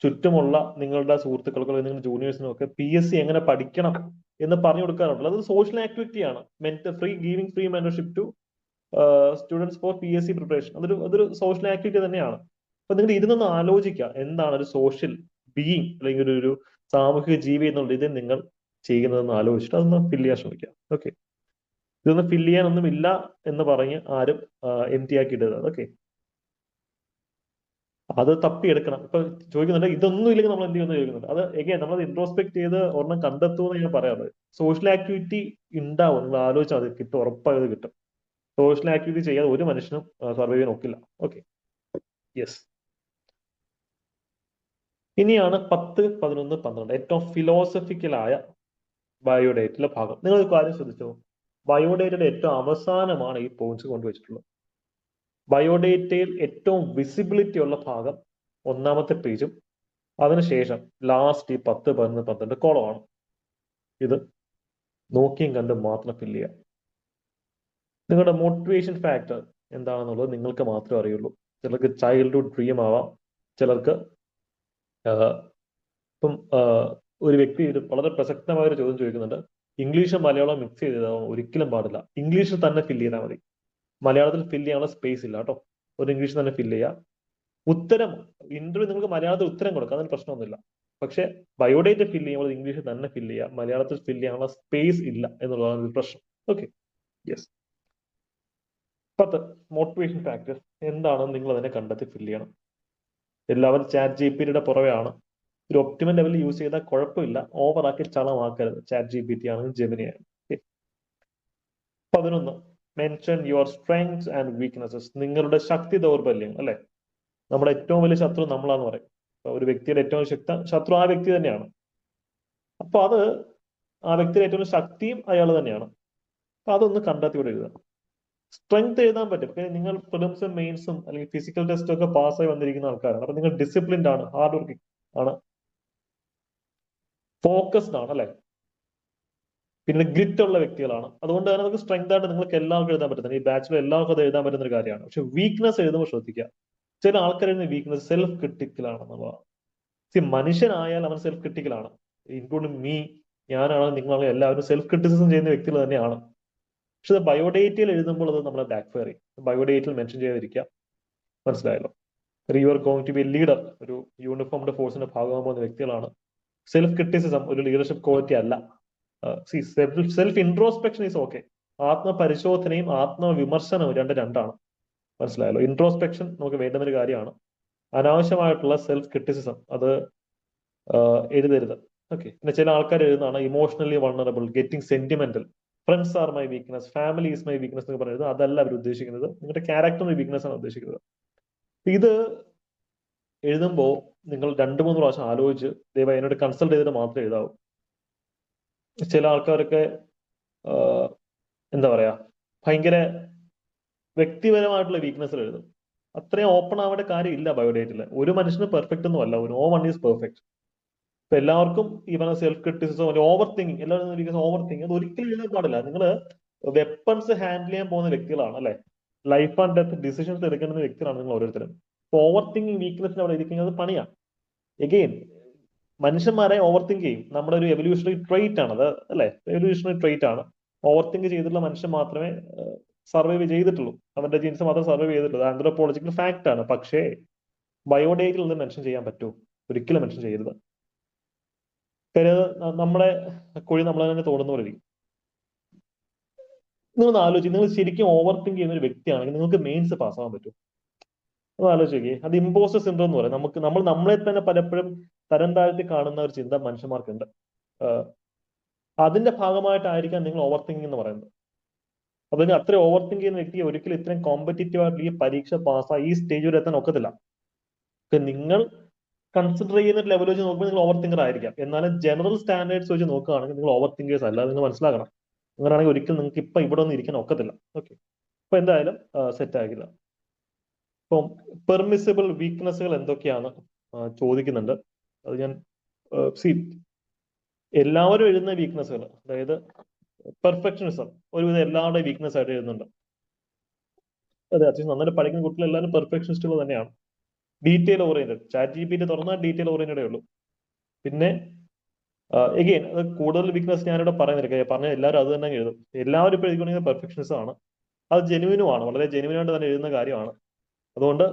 ചുറ്റുമുള്ള നിങ്ങളുടെ സുഹൃത്തുക്കൾക്കോ നിങ്ങളുടെ ജൂനിയേഴ്സിനോ ഒക്കെ PSC എങ്ങനെ പഠിക്കണം എന്ന് പറഞ്ഞു കൊടുക്കാറുണ്ടല്ലോ. അത് സോഷ്യൽ ആക്ടിവിറ്റിയാണ്. Giving free mentorship to students for PSC preparation. അതൊരു സോഷ്യൽ ആക്ടിവിറ്റി തന്നെയാണ്. അപ്പൊ നിങ്ങൾ ഇരുന്നൊന്ന് ആലോചിക്കുക, എന്താണ് ഒരു സോഷ്യൽ ബീയിങ് അല്ലെങ്കിൽ ഒരു സാമൂഹിക ജീവി എന്നുള്ള ഇത് നിങ്ങൾ ചെയ്യുന്നതെന്ന് ആലോചിച്ചിട്ട് അതൊന്ന് ഫില്ല് ചെയ്യാൻ ശ്രമിക്കുക. ഓക്കെ. ഇതൊന്നും ഫില്ല് ചെയ്യാനൊന്നുമില്ല എന്ന് പറഞ്ഞ് ആരും empty ആക്കി ഇടരുത്. ഓക്കെ. അത് തപ്പിയെടുക്കണം. ഇപ്പൊ ചോദിക്കുന്നുണ്ട് ഇതൊന്നും ഇല്ലെങ്കിൽ നമ്മൾ എന്ത് ചെയ്യുമെന്ന് ചോദിക്കുന്നുണ്ട്. അത് എഗൈൻ നമ്മൾ ഇൻട്രോസ്പെക്ട് ചെയ്ത് ഒരെണ്ണം കണ്ടെത്തുമെന്ന് ഞാൻ പറയാറുള്ളത്. സോഷ്യൽ ആക്ടിവിറ്റി ഉണ്ടാവും, നിങ്ങൾ ആലോചിച്ചാൽ അത് കിട്ടും, ഉറപ്പായത് കിട്ടും. സോഷ്യൽ ആക്ടിവിറ്റി ചെയ്യാതെ ഒരു മനുഷ്യനും സർവൈവ് ചെയ്യാൻ ഒക്കില്ല. ഓക്കെ. യെസ്. ഇനിയാണ് 10, 11, 12 ഏറ്റവും ഫിലോസഫിക്കലായ ബയോഡേറ്റിലെ ഭാഗം. നിങ്ങൾ ഒരു കാര്യം ശ്രദ്ധിച്ചോ, ബയോഡേറ്റയുടെ ഏറ്റവും അവസാനമാണ് ഈ പോയിന്റ്സ് കൊണ്ടുവച്ചിട്ടുള്ളത്. ബയോഡേറ്റയിൽ ഏറ്റവും വിസിബിലിറ്റി ഉള്ള ഭാഗം 1ാമത്തെ പേജും അതിനുശേഷം ലാസ്റ്റ് ഈ 10, 11, 12 കോളമാണ് ഇത്. നോക്കിയും കണ്ടും മാത്രം ഫില്ല് ചെയ്യുക. നിങ്ങളുടെ മോട്ടിവേഷൻ ഫാക്ടർ എന്താണെന്നുള്ളത് നിങ്ങൾക്ക് മാത്രമേ അറിയുള്ളൂ. ചിലർക്ക് ചൈൽഡ്ഹുഡ് ഡ്രീം ആവാം, ചിലർക്ക് ഇപ്പം ഒരു വ്യക്തി ഒരു വളരെ പ്രസക്തമായ ഒരു ചോദ്യം ചോദിക്കുന്നുണ്ട്. ഇംഗ്ലീഷും മലയാളം മിക്സ് ചെയ്താൽ ഒരിക്കലും പാടില്ല. ഇംഗ്ലീഷിൽ തന്നെ ഫില്ല് ചെയ്താൽ മതി, മലയാളത്തിൽ ഫില്ല് ചെയ്യാനുള്ള സ്പേസ് ഇല്ല കേട്ടോ. ഒരു ഇംഗ്ലീഷിൽ തന്നെ ഫില്ല് ചെയ്യുക. ഉത്തരം ഇന്റർവ്യൂ നിങ്ങൾക്ക് മലയാളത്തിൽ ഉത്തരം കൊടുക്കാം, അതിന് പ്രശ്നമൊന്നുമില്ല. പക്ഷെ ബയോഡേറ്റ ഫില്ല് ചെയ്യുമ്പോൾ ഇംഗ്ലീഷിൽ തന്നെ ഫില്ല് ചെയ്യുക, മലയാളത്തിൽ ഫില്ല് ചെയ്യാനുള്ള സ്പേസ് ഇല്ല എന്നുള്ളതാണ് ഒരു പ്രശ്നം. Okay, yes. 10 മോട്ടിവേഷൻ ഫാക്ടേഴ്സ് എന്താണെന്ന് നിങ്ങൾ അതിനെ കണ്ടെത്തി ഫില്ല് ചെയ്യണം. എല്ലാവരും ChatGPT പുറകെയാണ്. ഒരു ഒപ്റ്റിമൽ ലെവലിൽ യൂസ് ചെയ്താൽ കുഴപ്പമില്ല, ഓവറാക്കി ചളമാക്കരുത്. ChatGPT ആണെങ്കിലും ജെമിനി ആണ്. 11 mention your strengths and weaknesses. നിങ്ങളുടെ ശക്തി ദൗർബല്യം, അല്ലെ? നമ്മുടെ ഏറ്റവും വലിയ ശത്രു നമ്മളാന്ന് പറയും. ഒരു വ്യക്തിയുടെ ഏറ്റവും ശത്രു ആ വ്യക്തി തന്നെയാണ്. അപ്പൊ അത് ആ വ്യക്തിയുടെ ഏറ്റവും ശക്തിയും അയാൾ തന്നെയാണ്. അപ്പൊ അതൊന്ന് കണ്ടെത്തി ഇവിടെ എഴുതാം. സ്ട്രെങ്ത് എഴുതാൻ പറ്റും. നിങ്ങൾ പ്രിലിംസും മെയിൻസും അല്ലെങ്കിൽ ഫിസിക്കൽ ടെസ്റ്റും ഒക്കെ പാസ്സായി വന്നിരിക്കുന്ന ആൾക്കാരാണ്. അപ്പൊ നിങ്ങൾ ഡിസിപ്ലിൻഡ് ആണ്, ഹാർഡ് വർക്കിംഗ് ആണ്, ഫോക്കസ്ഡ് ആണ്, അല്ലെ? പിന്നെ ഗ്രിറ്റ് ഉള്ള വ്യക്തികളാണ്. അതുകൊണ്ട് തന്നെ നമുക്ക് സ്ട്രെങ്ത് ആയിട്ട് നിങ്ങൾക്ക് എല്ലാവർക്കും എഴുതാൻ പറ്റുന്നത്, ഈ ബാച്ചിലർ എല്ലാവർക്കും അത് എഴുതാൻ പറ്റുന്ന ഒരു കാര്യമാണ്. പക്ഷെ വീക്ക്നെസ് എഴുതുമ്പോൾ ശ്രദ്ധിക്കുക. ചില ആൾക്കാരുടെ വീക്ക്നെസ് സെൽഫ് ക്രിട്ടിക്കൽ ആണെന്നുള്ളതാണ്. മനുഷ്യനായാൽ അവൻ സെൽഫ് ക്രിട്ടിക്കൽ ആണ്, ഇൻക്ലൂഡിങ് മീ. ഞാനാണ്, നിങ്ങളാണ്, എല്ലാവരും സെൽഫ് ക്രിറ്റിസിസം ചെയ്യുന്ന വ്യക്തികൾ തന്നെയാണ്. പക്ഷെ അത് ബയോഡേറ്റയിൽ എഴുതുമ്പോൾ അത് നമ്മളെ ബാക്ക് ഫയർ ചെയ്യും. ബയോഡേറ്റയിൽ മെൻഷൻ ചെയ്തിരിക്കുക. മനസ്സിലായല്ലോ? You are going to be leader. ഒരു യൂണിഫോംഡ് ഫോഴ്സിന്റെ ഭാഗമാകാൻ പോകുന്ന വ്യക്തികളാണ്. സെൽഫ് ക്രിറ്റിസിസം ഒരു ലീഡർഷിപ്പ് ക്വാളിറ്റി അല്ല. Self introspection is okay. ആത്മപരിശോധനയും ആത്മവിമർശനവും രണ്ടാണ്. മനസ്സിലായല്ലോ? ഇൻട്രോസ്പെക്ഷൻ നമുക്ക് വേണ്ടുന്ന ഒരു കാര്യമാണ്. അനാവശ്യമായിട്ടുള്ള സെൽഫ് ക്രിറ്റിസിസം അത് എഴുതരുത്. ഓക്കെ. പിന്നെ ചില ആൾക്കാർ എഴുതുന്നതാണ് emotionally vulnerable, getting sentimental, friends are my weakness, family is my weakness എന്നൊക്കെ പറയുന്നത്. അതല്ല അവർ ഉദ്ദേശിക്കുന്നത്. നിങ്ങളുടെ ക്യാരക്ടറിന്റെ വീക്ക്നസ് ആണ് ഉദ്ദേശിക്കുന്നത്. ഇത് എഴുതുമ്പോൾ നിങ്ങൾ 2-3 പ്രാവശ്യം ആലോചിച്ച് ദയവായി എന്നോട് കൺസൾട്ട് ചെയ്തിട്ട് മാത്രമേ എഴുതാവൂ. ചില ആൾക്കാരൊക്കെ എന്താ പറയാ, ഭയങ്കര വ്യക്തിപരമായിട്ടുള്ള വീക്ക്നസ് എഴുതും. അത്രയും ഓപ്പൺ ആവേണ്ട കാര്യമില്ല ബയോഡേറ്റിൽ. ഒരു മനുഷ്യന് പെർഫെക്റ്റ് ഒന്നും അല്ല, നോ വൺ ഈസ് പെർഫെക്റ്റ്. ഇപ്പൊ എല്ലാവർക്കും ഈ പറഞ്ഞ സെൽഫ് ക്രിറ്റിസിസം, ഓവർ തിങ്കിങ്, എല്ലാവരും ഓവർ തിങ്കിങ്, അത് ഒരിക്കലും എഴുതാൻ പാടില്ല. നിങ്ങൾ വെപ്പൺസ് ഹാൻഡിൽ ചെയ്യാൻ പോകുന്ന വ്യക്തികളാണ്, അല്ലെ? ലൈഫ് ആൻഡ് ഡെത്ത് ഡിസിഷൻസ് എടുക്കുന്ന വ്യക്തികളാണ് നിങ്ങൾ ഓരോരുത്തരും. ഓവർ തിങ്കിങ് വീക്ക്നെസ്സിന് അവിടെ ഇരിക്കുന്നത് അത് പണിയാണ്. എഗെയിൻ, മനുഷ്യന്മാരെ ഓവർ തിങ്ക് ചെയ്യും. നമ്മുടെ ഒരു എവല്യൂഷണറി ട്രേറ്റ് ആണ് അത്, അല്ലെ? എവല്യൂഷണറി ട്രേറ്റ് ആണ്. ഓവർ തിങ്ക് ചെയ്തിട്ടുള്ള മനുഷ്യൻ മാത്രമേ സർവൈവ് ചെയ്തിട്ടുള്ളൂ. അവന്റെ ജീൻസ് മാത്രം സർവൈവ് ചെയ്തിട്ടുള്ളൂ. ആന്ത്രോപോളജിക്കൽ ഫാക്ട് ആണ്. പക്ഷേ ബയോഡേറ്റിൽ നിന്ന് മെൻഷൻ ചെയ്യാൻ പറ്റുമോ? ഒരിക്കലും മെൻഷൻ ചെയ്യരുത്. നമ്മുടെ കുഴി നമ്മളെ തന്നെ തോന്നുന്ന പോലെ ഇരിക്കും. നിങ്ങളൊന്ന് ആലോചിച്ച്, നിങ്ങൾ ശരിക്കും ഓവർ തിങ്ക് ചെയ്യുന്ന ഒരു വ്യക്തിയാണെങ്കിൽ നിങ്ങൾക്ക് മെയിൻസ് പാസ്സാവാൻ പറ്റും. അത് ആലോചിക്കേ. അത് ഇമ്പോസ്റ്റർ സിൻഡ്രോം എന്ന് പറയും. നമ്മൾ നമ്മളെ തന്നെ പലപ്പോഴും തരം താഴ്ത്തി കാണുന്ന ഒരു ചിന്ത മനുഷ്യന്മാർക്കുണ്ട്. അതിന്റെ ഭാഗമായിട്ടായിരിക്കാം നിങ്ങൾ ഓവർ തിങ്കിങ് എന്ന് പറയുന്നത്. അപ്പൊ നിങ്ങൾ അത്രയും ഓവർ തിങ്ക് ചെയ്യുന്ന വ്യക്തിയെ ഒരിക്കലും ഇത്രയും കോമ്പറ്റീറ്റീവ് ആയിട്ട് ഈ പരീക്ഷ പാസ്സായി ഈ സ്റ്റേജ് വരെ എത്താൻ ഒക്കത്തില്ല. നിങ്ങൾ കൺസിഡർ ചെയ്യുന്ന ലെവൽ വെച്ച് നോക്കുമ്പോൾ നിങ്ങൾ ഓവർ തിങ്കർ ആയിരിക്കാം. എന്നാലും ജനറൽ സ്റ്റാൻഡേർഡ്സ് വെച്ച് നോക്കുകയാണെങ്കിൽ നിങ്ങൾ ഓവർ തിങ്കേഴ്സ് അല്ല. നിങ്ങൾ മനസ്സിലാക്കണം. അങ്ങനെയാണെങ്കിൽ ഒരിക്കലും നിങ്ങൾക്ക് ഇപ്പൊ ഇവിടെ ഒന്നും ഇരിക്കാൻ ഒക്കത്തില്ല. ഓക്കെ. അപ്പൊ എന്തായാലും സെറ്റ് ആകില്ല. ഇപ്പം പെർമിസിബിൾ വീക്ക്നെസ്സുകൾ എന്തൊക്കെയാണ് ചോദിക്കുന്നുണ്ട്. അത് ഞാൻ എല്ലാവരും എഴുതുന്ന വീക്ക്നെസ്സുകൾ, അതായത് പെർഫെക്ഷനിസം ഒരുവിധം എല്ലാവരുടെയും വീക്ക്നെസ് ആയിട്ട് എഴുതുന്നുണ്ട്. അതെ, അത്യാവശ്യം നന്നായിട്ട് പഠിക്കുന്ന കുട്ടികൾ എല്ലാവരും പെർഫെക്ഷനിസ്റ്റുകൾ തന്നെയാണ്. Detail oriented. ChatGPT തുറന്നാൽ ഡീറ്റെയിൽ ഓറിയന്റഡേ ഉള്ളൂ. പിന്നെ എഗെയിൻ അത് കൂടുതൽ വീക്ക്നെസ് ഞാനിവിടെ പറയുന്നില്ല. പറഞ്ഞ എല്ലാവരും അത് തന്നെ എഴുതും. എല്ലാവരും ഇപ്പോൾ എഴുതിക്കൊണ്ടിരിക്കുന്ന പെർഫെക്ഷനിസം ആണ്. അത് ജെനുവിനുമാണ്, വളരെ ജെനുവിനായിട്ട് തന്നെ എഴുതുന്ന കാര്യമാണ്. അതുകൊണ്ട്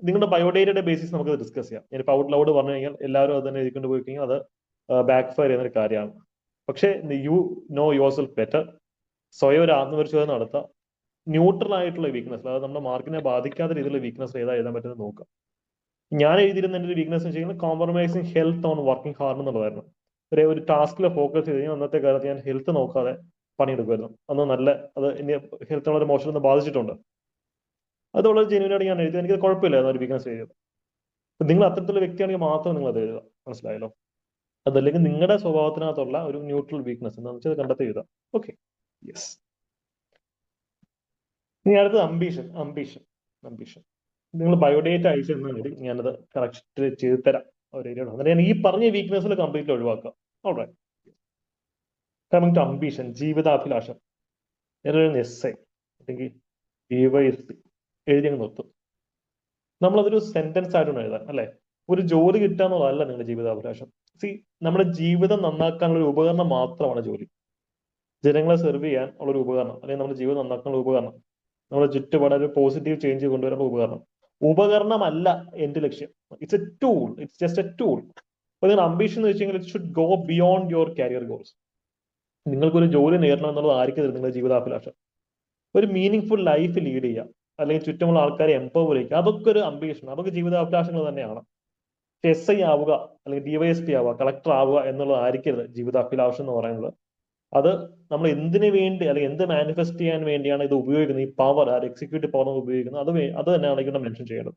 നിങ്ങളുടെ ബയോഡേറ്റയുടെ ബേസിസ് നമുക്ക് ഡിസ്കസ് ചെയ്യാം. ഞാനിപ്പോൾ ഔട്ട് ലൗഡ് പറഞ്ഞു കഴിഞ്ഞാൽ എല്ലാവരും അത് തന്നെ എഴുതിക്കൊണ്ട് പോയി കഴിഞ്ഞാൽ അത് ബാക്ക് ഫയർ ചെയ്യുന്ന ഒരു കാര്യമാണ്. പക്ഷേ you know your self better. സ്വയം ഒരു ആത്മപരിശോധന നടത്തുക. ന്യൂട്രൽ ആയിട്ടുള്ള വീക്ക്നെസ്, അതായത് നമ്മുടെ മാർക്കിനെ ബാധിക്കാത്ത രീതിയിലുള്ള വീക്ക്നെസ് ഏതാ എഴുതാൻ പറ്റുന്നത് നോക്കുക. ഞാൻ എഴുതിയിരുന്ന എൻ്റെ ഒരു വീക്ക്നെസ് എന്ന് വെച്ചാൽ compromising health on working hard എന്നുള്ളതായിരുന്നു. ഒരു ടാസ്കിൽ ഫോക്കസ് ചെയ്ത് കഴിഞ്ഞാൽ അന്നത്തെ കാലത്ത് ഞാൻ ഹെൽത്ത് നോക്കാതെ പണിയെടുക്കുമായിരുന്നു. അന്ന് അത് ഇനി ഹെൽത്ത് വളരെ മോശം ബാധിച്ചിട്ടുണ്ട്. അത് വളരെ ജെന്യൂനായിട്ട് ഞാൻ എഴുതി. എനിക്ക് കുഴപ്പമില്ല ഒരു വീക്ക്നെസ് എഴുതിയത്. നിങ്ങൾ അത്തരത്തിലുള്ള വ്യക്തിയാണെങ്കിൽ മാത്രം നിങ്ങൾ അത് എഴുതുക. മനസ്സിലായല്ലോ? അതല്ലെങ്കിൽ നിങ്ങളുടെ സ്വഭാവത്തിനകത്തുള്ള ഒരു ന്യൂട്രൽ വീക്ക്നെസ് എന്താണെന്ന് വെച്ചാൽ കണ്ടെത്തി എഴുതാം. Okay, yes. ഇനി അടുത്തത് അംബീഷൻ. നിങ്ങൾ ബയോഡേറ്റ അയച്ചു തന്നാൽ ഞാനത് കറക്റ്റ് ചെയ്ത് തരാം. ഒരു ഏരിയ അങ്ങനെ ഞാൻ ഈ പറഞ്ഞ വീക്ക്നെസ്സിൽ കംപ്ലീറ്റ്ലി ഒഴിവാക്കാം. ഓൾറൈറ്റ്. കമ്മിങ് ടു അംബീഷൻ, ജീവിതാഭിലാഷം. ഞാനൊരു എസ്സേ അല്ലെങ്കിൽ DYSP എഴുതി അങ്ങ് നിർത്തും. നമ്മളതൊരു സെന്റൻസ് ആയിട്ടാണ് എഴുതാൻ, അല്ലെ? ഒരു ജോലി കിട്ടുക എന്നുള്ളതല്ല നിങ്ങളുടെ ജീവിതാഭിലാഷം. സി, നമ്മുടെ ജീവിതം നന്നാക്കാനുള്ള ഒരു ഉപകരണം മാത്രമാണ് ജോലി. ജനങ്ങളെ സെർവ് ചെയ്യാൻ ഉള്ള ഒരു ഉപകരണം, അല്ലെങ്കിൽ നമ്മുടെ ജീവിതം നന്നാക്കാനുള്ള ഉപകരണം, നമ്മുടെ ചുറ്റുപാട് ഒരു പോസിറ്റീവ് ചേഞ്ച് കൊണ്ടുവരാനുള്ള ഉപകരണം. ഉപകരണമല്ല എന്റെ ലക്ഷ്യം. It's A tool, it's just A tool. അപ്പൊ നിങ്ങൾ അംബീഷൻ എന്ന് വെച്ചെങ്കിൽ it should go beyond your career goals. നിങ്ങൾക്കൊരു ജോലി നേടണം എന്നുള്ളത് ആയിരിക്കും നിങ്ങളുടെ ജീവിതാഭിലാഷം. ഒരു മീനിങ് ഫുൾ ലൈഫ് ലീഡ് ചെയ്യുക, അല്ലെങ്കിൽ ചുറ്റുമുള്ള ആൾക്കാരെ എംപവർ ചെയ്യുക, അതൊക്കെ ഒരു അംബീഷൻ, അതൊക്കെ ജീവിതാഭിലാഷങ്ങൾ തന്നെയാണ്. SI ആവുക, അല്ലെങ്കിൽ DYSP ആവുക, കളക്ടർ ആവുക എന്നുള്ളത് ആയിരിക്കരുത് ജീവിതാഭിലാഷം എന്ന് പറയുന്നത്. അത് നമ്മൾ എന്തിനു വേണ്ടി, അല്ലെങ്കിൽ എന്ത് മാനിഫെസ്റ്റ് ചെയ്യാൻ വേണ്ടിയാണ് ഇത് ഉപയോഗിക്കുന്നത്, ഈ പവർ, ആ എക്സിക്യൂട്ടീവ് പവർ ഉപയോഗിക്കുന്നത്, അത് തന്നെയാണ് ഇവിടെ മെൻഷൻ ചെയ്യേണ്ടത്.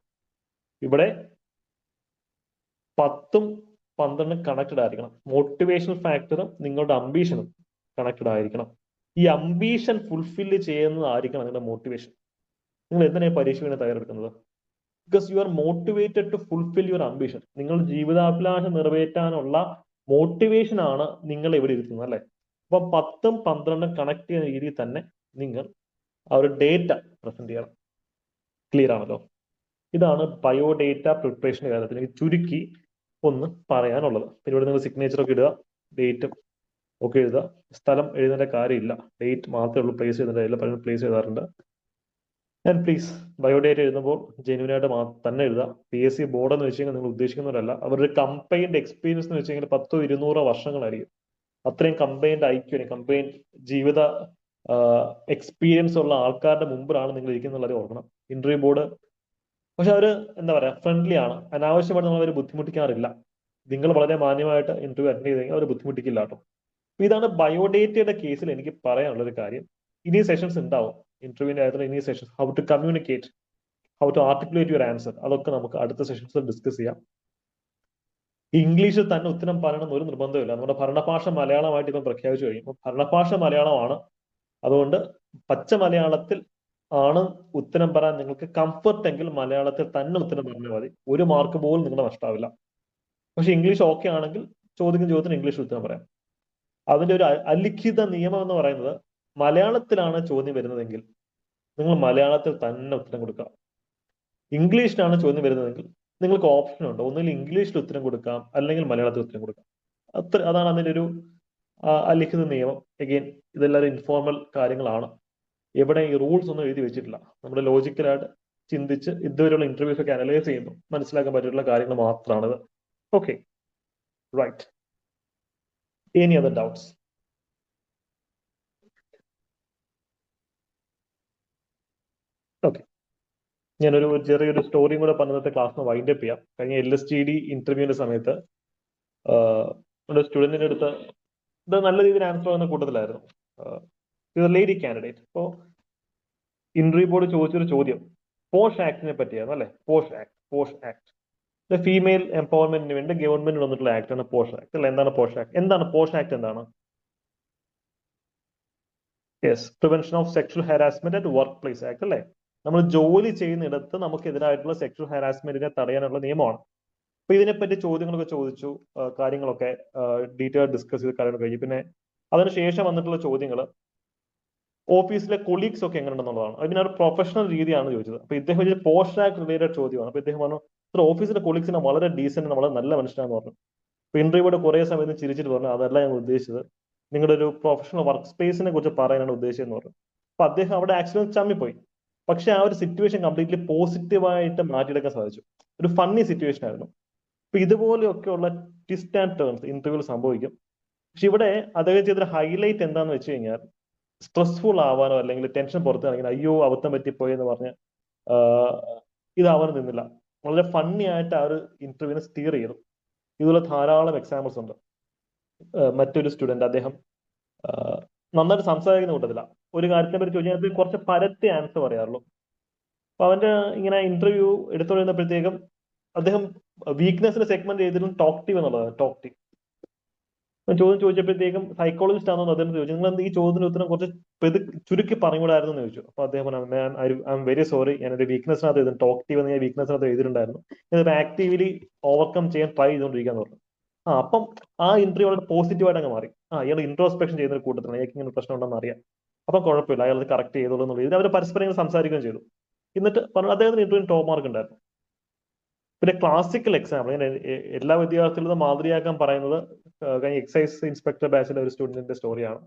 ഇവിടെ 10ഉം 12ഉം കണക്റ്റഡ് ആയിരിക്കണം. മോട്ടിവേഷണൽ ഫാക്ടറും നിങ്ങളുടെ അംബീഷനും കണക്റ്റഡ് ആയിരിക്കണം. ഈ അംബീഷൻ ഫുൾഫില്ല് ചെയ്യുന്നതായിരിക്കണം നിങ്ങളുടെ മോട്ടിവേഷൻ. നിങ്ങൾ എന്തിനാണ് പരീക്ഷ വേണ്ടി തയ്യാറെടുക്കുന്നത്? Because you are motivated to fulfil your ambition. നിങ്ങൾ ജീവിതാഭിലാഷം നിറവേറ്റാനുള്ള മോട്ടിവേഷൻ ആണ് നിങ്ങൾ ഇവിടെ ഇരുത്തുന്നത്, അല്ലെ? അപ്പൊ 10ഉം 12ഉം കണക്ട് ചെയ്യുന്ന രീതിയിൽ തന്നെ നിങ്ങൾ ആ ഒരു ഡേറ്റ പ്രസന്റ് ചെയ്യണം. ക്ലിയർ ആണല്ലോ? ഇതാണ് ബയോഡേറ്റ പ്രിപ്പറേഷന്റെ കാര്യത്തിൽ ചുരുക്കി ഒന്ന് പറയാനുള്ളത്. പിന്നെ ഇവിടെ നിങ്ങൾ സിഗ്നേച്ചർ ഒക്കെ ഇടുക, ഡേറ്റും ഒക്കെ എഴുതുക. സ്ഥലം എഴുതേണ്ട കാര്യമില്ല, ഡേറ്റ് മാത്രമേ ഉള്ളൂ പ്ലേസ് ചെയ്തേണ്ട കാര്യമില്ല, പലരും പ്ലേസ് ചെയ്താറുണ്ട്. ആൻഡ് പ്ലീസ് ബയോഡേറ്റ എഴുതുമ്പോൾ ജെന്യൂൻ ആയിട്ട് തന്നെ എഴുതുക. PSC ബോർഡ് എന്ന് വെച്ച് കഴിഞ്ഞാൽ നിങ്ങൾ ഉദ്ദേശിക്കുന്നവരല്ല. അവരുടെ കമ്പൈൻഡ് എക്സ്പീരിയൻസ് എന്ന് വെച്ച് കഴിഞ്ഞാൽ 10 200 വർഷങ്ങളായിരിക്കും. അത്രയും കമ്പൈൻഡ് ഐക്യം, കമ്പൈൻഡ് ജീവിത എക്സ്പീരിയൻസ് ഉള്ള ആൾക്കാരുടെ മുമ്പിലാണ് നിങ്ങൾ ഇരിക്കുന്നുള്ളത് ഓർക്കണം. ഇന്റർവ്യൂ ബോർഡ് പക്ഷെ അവര് എന്താ പറയാ, ഫ്രണ്ട്ലി ആണ്. അനാവശ്യമായിട്ട് നമ്മൾ അവർ ബുദ്ധിമുട്ടിക്കാറില്ല. നിങ്ങൾ വളരെ മാന്യമായിട്ട് ഇന്റർവ്യൂ അറ്റൻഡ് ചെയ്തെങ്കിൽ അവർ ബുദ്ധിമുട്ടിക്കില്ല കേട്ടോ. ഇതാണ് ബയോഡേറ്റയുടെ കേസിൽ എനിക്ക് പറയാനുള്ള ഒരു കാര്യം. ഇനി സെഷൻസ് ഉണ്ടാവും ഇന്റർവ്യൂവിന്റെ കാര്യത്തിൽ. ഇനി sessions, how to communicate, how to articulate your answer, അതൊക്കെ നമുക്ക് അടുത്ത സെഷൻസിൽ ഡിസ്കസ് ചെയ്യാം. ഇംഗ്ലീഷിൽ തന്നെ ഉത്തരം പറയണമെന്ന് ഒരു നിർബന്ധമില്ല. നമ്മുടെ ഭരണഭാഷ മലയാളമായിട്ട് ഇപ്പം പ്രഖ്യാപിച്ചു കഴിയുമ്പോൾ ഭരണഭാഷ മലയാളമാണ്. അതുകൊണ്ട് പച്ച മലയാളത്തിൽ ആണ് ഉത്തരം പറയാൻ നിങ്ങൾക്ക് കംഫർട്ട് എങ്കിൽ മലയാളത്തിൽ തന്നെ ഉത്തരം പറഞ്ഞാൽ മതി. 1 മാർക്ക് പോലും നിങ്ങളുടെ നഷ്ടാവില്ല. പക്ഷെ ഇംഗ്ലീഷ് ഓക്കെ ആണെങ്കിൽ ചോദിക്കുന്ന ചോദ്യത്തിന് ഇംഗ്ലീഷിൽ ഉത്തരം പറയാം. അതിന്റെ ഒരു അലിഖിത നിയമം എന്ന് പറയുന്നത്, മലയാളത്തിലാണ് ചോദ്യം വരുന്നതെങ്കിൽ നിങ്ങൾ മലയാളത്തിൽ തന്നെ ഉത്തരം കൊടുക്കുക. ഇംഗ്ലീഷിലാണ് ചോദ്യം വരുന്നതെങ്കിൽ നിങ്ങൾക്ക് ഓപ്ഷൻ ഉണ്ട്, ഒന്നുകിൽ ഇംഗ്ലീഷിൽ ഉത്തരം കൊടുക്കാം, അല്ലെങ്കിൽ മലയാളത്തിൽ ഉത്തരം കൊടുക്കാം. അതാണ് അതിന്റെ ഒരു അലിഖിത നിയമം. എഗെയിൻ ഇതെല്ലാവരും ഇൻഫോർമൽ കാര്യങ്ങളാണ്. എവിടെ ഈ റൂൾസ് ഒന്നും എഴുതി വെച്ചിട്ടില്ല. നമ്മുടെ ലോജിക്കലായിട്ട് ചിന്തിച്ച് ഇതുവരെയുള്ള ഇന്റർവ്യൂസ് ഒക്കെ അനലൈസ് ചെയ്യുമ്പോൾ മനസ്സിലാക്കാൻ പറ്റിയിട്ടുള്ള കാര്യങ്ങൾ മാത്രമാണിത്. Okay, right. Any other doubts? Okay, ഞാനൊരു ചെറിയൊരു സ്റ്റോറിയും കൂടെ പറഞ്ഞിട്ട് ക്ലാസ് വൈൻഡ് അപ്പ് ചെയ്യാം. കഴിഞ്ഞ LSTD ഇന്റർവ്യൂവിന്റെ സമയത്ത് ഒരു സ്റ്റുഡന്റിന്റെ അടുത്ത് ഇത് നല്ല രീതിയിൽ ആൻസർ ചെയ്യുന്ന കൂട്ടത്തിലായിരുന്നു. Lady candidate. അപ്പോ ഇന്റർവ്യൂ ബോർഡ് ചോദിച്ചൊരു ചോദ്യം പോഷ് ആക്ടിനെ പറ്റിയായിരുന്നു, അല്ലെ? പോഷ് ആക്ട് ഫീമെയിൽ എംപവർമെന്റിന് വേണ്ടി ഗവൺമെന്റ് വന്നിട്ടുള്ള ആക്ട് ആണ് പോഷ് ആക്ട്, അല്ലെ? എന്താണ് പോഷ് ആക്ട്? എന്താണ് പോഷ് ആക്ട്? എന്താണ്? Yes, prevention of sexual harassment at work place act, അല്ലെ? നമ്മൾ ജോലി ചെയ്യുന്നിടത്ത് നമുക്കെതിരായിട്ടുള്ള സെക്ഷൽ ഹാരാസ്മെന്റിനെ തടയാനുള്ള നിയമമാണ്. അപ്പൊ ഇതിനെപ്പറ്റി ചോദ്യങ്ങളൊക്കെ ചോദിച്ചു, കാര്യങ്ങളൊക്കെ ഡീറ്റെയിൽ ഡിസ്കസ് ചെയ്ത് കാര്യങ്ങൾ കഴിഞ്ഞു. പിന്നെ അതിനുശേഷം വന്നിട്ടുള്ള ചോദ്യങ്ങൾ ഓഫീസിലെ കൊളീഗ്സ് ഒക്കെ എങ്ങനെ ഉണ്ടെന്നുള്ളതാണ്. അതിനൊരു പ്രൊഫഷണൽ രീതിയാണ് ചോദിച്ചത്. അപ്പൊ ഇദ്ദേഹം ഒരു പോസ്റ്റ് ആക്ട് റിലേറ്റഡ് ചോദ്യമാണ്. അപ്പൊ ഇദ്ദേഹം പറഞ്ഞു ഓഫീസിലെ കൊളീഗ്സിനെ വളരെ ഡീസന്റ്, വളരെ നല്ല മനുഷ്യനാന്ന് പറഞ്ഞു. അപ്പൊ ഇന്റർവ്യൂടെ കുറെ സമയത്ത് ചിരിച്ചിട്ട് പറഞ്ഞു അതല്ല ഞാൻ ഉദ്ദേശിച്ചത്, നിങ്ങളുടെ ഒരു പ്രൊഫഷണൽ വർക്ക് സ്പേസിനെ കുറിച്ച് പറയാനാണ് ഉദ്ദേശിച്ചതെന്ന് പറഞ്ഞു. അപ്പൊ അദ്ദേഹം അവിടെ ആക്ച്വലി ചമ്മിപ്പോയി. പക്ഷെ ആ ഒരു സിറ്റുവേഷൻ കംപ്ലീറ്റ്ലി പോസിറ്റീവായിട്ട് മാറ്റിയെടുക്കാൻ സാധിച്ചു. ഒരു ഫണ്ണി സിറ്റുവേഷൻ ആയിരുന്നു. അപ്പൊ ഇതുപോലെയൊക്കെയുള്ള ട്വിസ്റ്റ് ആൻഡ് ടേൺസ് ഇന്റർവ്യൂവിൽ സംഭവിക്കും. പക്ഷെ ഇവിടെ അദ്ദേഹം ചെയ്തൊരു ഹൈലൈറ്റ് എന്താന്ന് വെച്ച് കഴിഞ്ഞാൽ, സ്ട്രെസ്ഫുൾ ആവാനോ അല്ലെങ്കിൽ ടെൻഷൻ പുറത്താണെങ്കിൽ അയ്യോ അബദ്ധം പറ്റിപ്പോയി എന്ന് പറഞ്ഞ് ഇതാവാനും നിന്നില്ല. വളരെ ഫണ്ണി ആയിട്ട് ആ ഒരു ഇന്റർവ്യൂവിനെ സ്റ്റീർ ചെയ്തു. ഇതുപോലെ ധാരാളം എക്സാമ്പിൾസ് ഉണ്ട്. മറ്റൊരു സ്റ്റുഡന്റ്, അദ്ദേഹം നന്നായിട്ട് സംസാരിക്കുന്ന കൂട്ടത്തില്ല. ഒരു കാര്യത്തിനെ പറ്റി ചോദിച്ചാൽ കുറച്ച് പരത്തി ആൻസർ പറയാറുള്ളൂ. അപ്പൊ അവന്റെ ഇങ്ങനെ ഇന്റർവ്യൂ എടുത്തുകൊണ്ടിരുന്നപ്പോഴത്തേക്കും അദ്ദേഹം വീക്ക്നെസ്സിന് സെഗ്മെന്റ് ചെയ്തിരുന്നു ടോക്റ്റീവ് എന്നുള്ളതാണ്. ടോക്റ്റീവ് ചോദ്യം ചോദിച്ചപ്പോഴത്തേക്കും സൈക്കോളജിസ്റ്റ് ആണെന്ന് അദ്ദേഹം ചോദിച്ചു, നിങ്ങൾ ഈ ചോദ്യത്തിന് ഉത്തരം കുറച്ച് ചുരുക്കി പറഞ്ഞുകൂടായിരുന്നു എന്ന് ചോദിച്ചു. അപ്പൊ അദ്ദേഹം പറഞ്ഞു ഐ എം വെരി സോറി, ഞാൻ എന്റെ വീക്ക്നെസ്സിനകത്ത് എഴുതും ടോക്റ്റീവ് എന്ന് ഞാൻ വീക്ക്നെസ്സിനകത്ത് എഴുതിയിട്ടുണ്ടായിരുന്നു, ഇത് ആക്റ്റീവ്ലി ഓവർകം ചെയ്യാൻ ട്രൈ ചെയ്തുകൊണ്ടിരിക്കാന്ന് പറഞ്ഞു. അപ്പം ആ ഇന്റർവ്യൂ വളരെ പോസിറ്റീവായിട്ട് അങ്ങ് മാറി. ഇയാൾ ഇൻട്രോസ്പെക്ഷൻ ചെയ്യുന്ന ഒരു കൂട്ടത്തിലാണ്, അയാൾക്ക് ഇങ്ങനെ പ്രശ്നം ഉണ്ടെന്ന് അറിയാം. അപ്പം കുഴപ്പമില്ല, അയാൾ കറക്റ്റ് ചെയ്തോളൂ എന്നുള്ള രീതിയിൽ അവർ പരസ്പരം ഇങ്ങനെ സംസാരിക്കുകയും ചെയ്തു. എന്നിട്ട് പറഞ്ഞു അദ്ദേഹത്തിന് ഇന്റർവ്യൂ ടോപ്പ് മാർക്ക് ഉണ്ടായിരുന്നു. പിന്നെ ക്ലാസിക്കൽ എക്സാമ്പിൾ, ഞാൻ എല്ലാ വിദ്യാർത്ഥികളും മാതൃകയാക്കാൻ പറയുന്നത് കഴിഞ്ഞ എക്സൈസ് ഇൻസ്പെക്ടർ ബാച്ചിലെ ഒരു സ്റ്റുഡന്റിന്റെ സ്റ്റോറിയാണ്.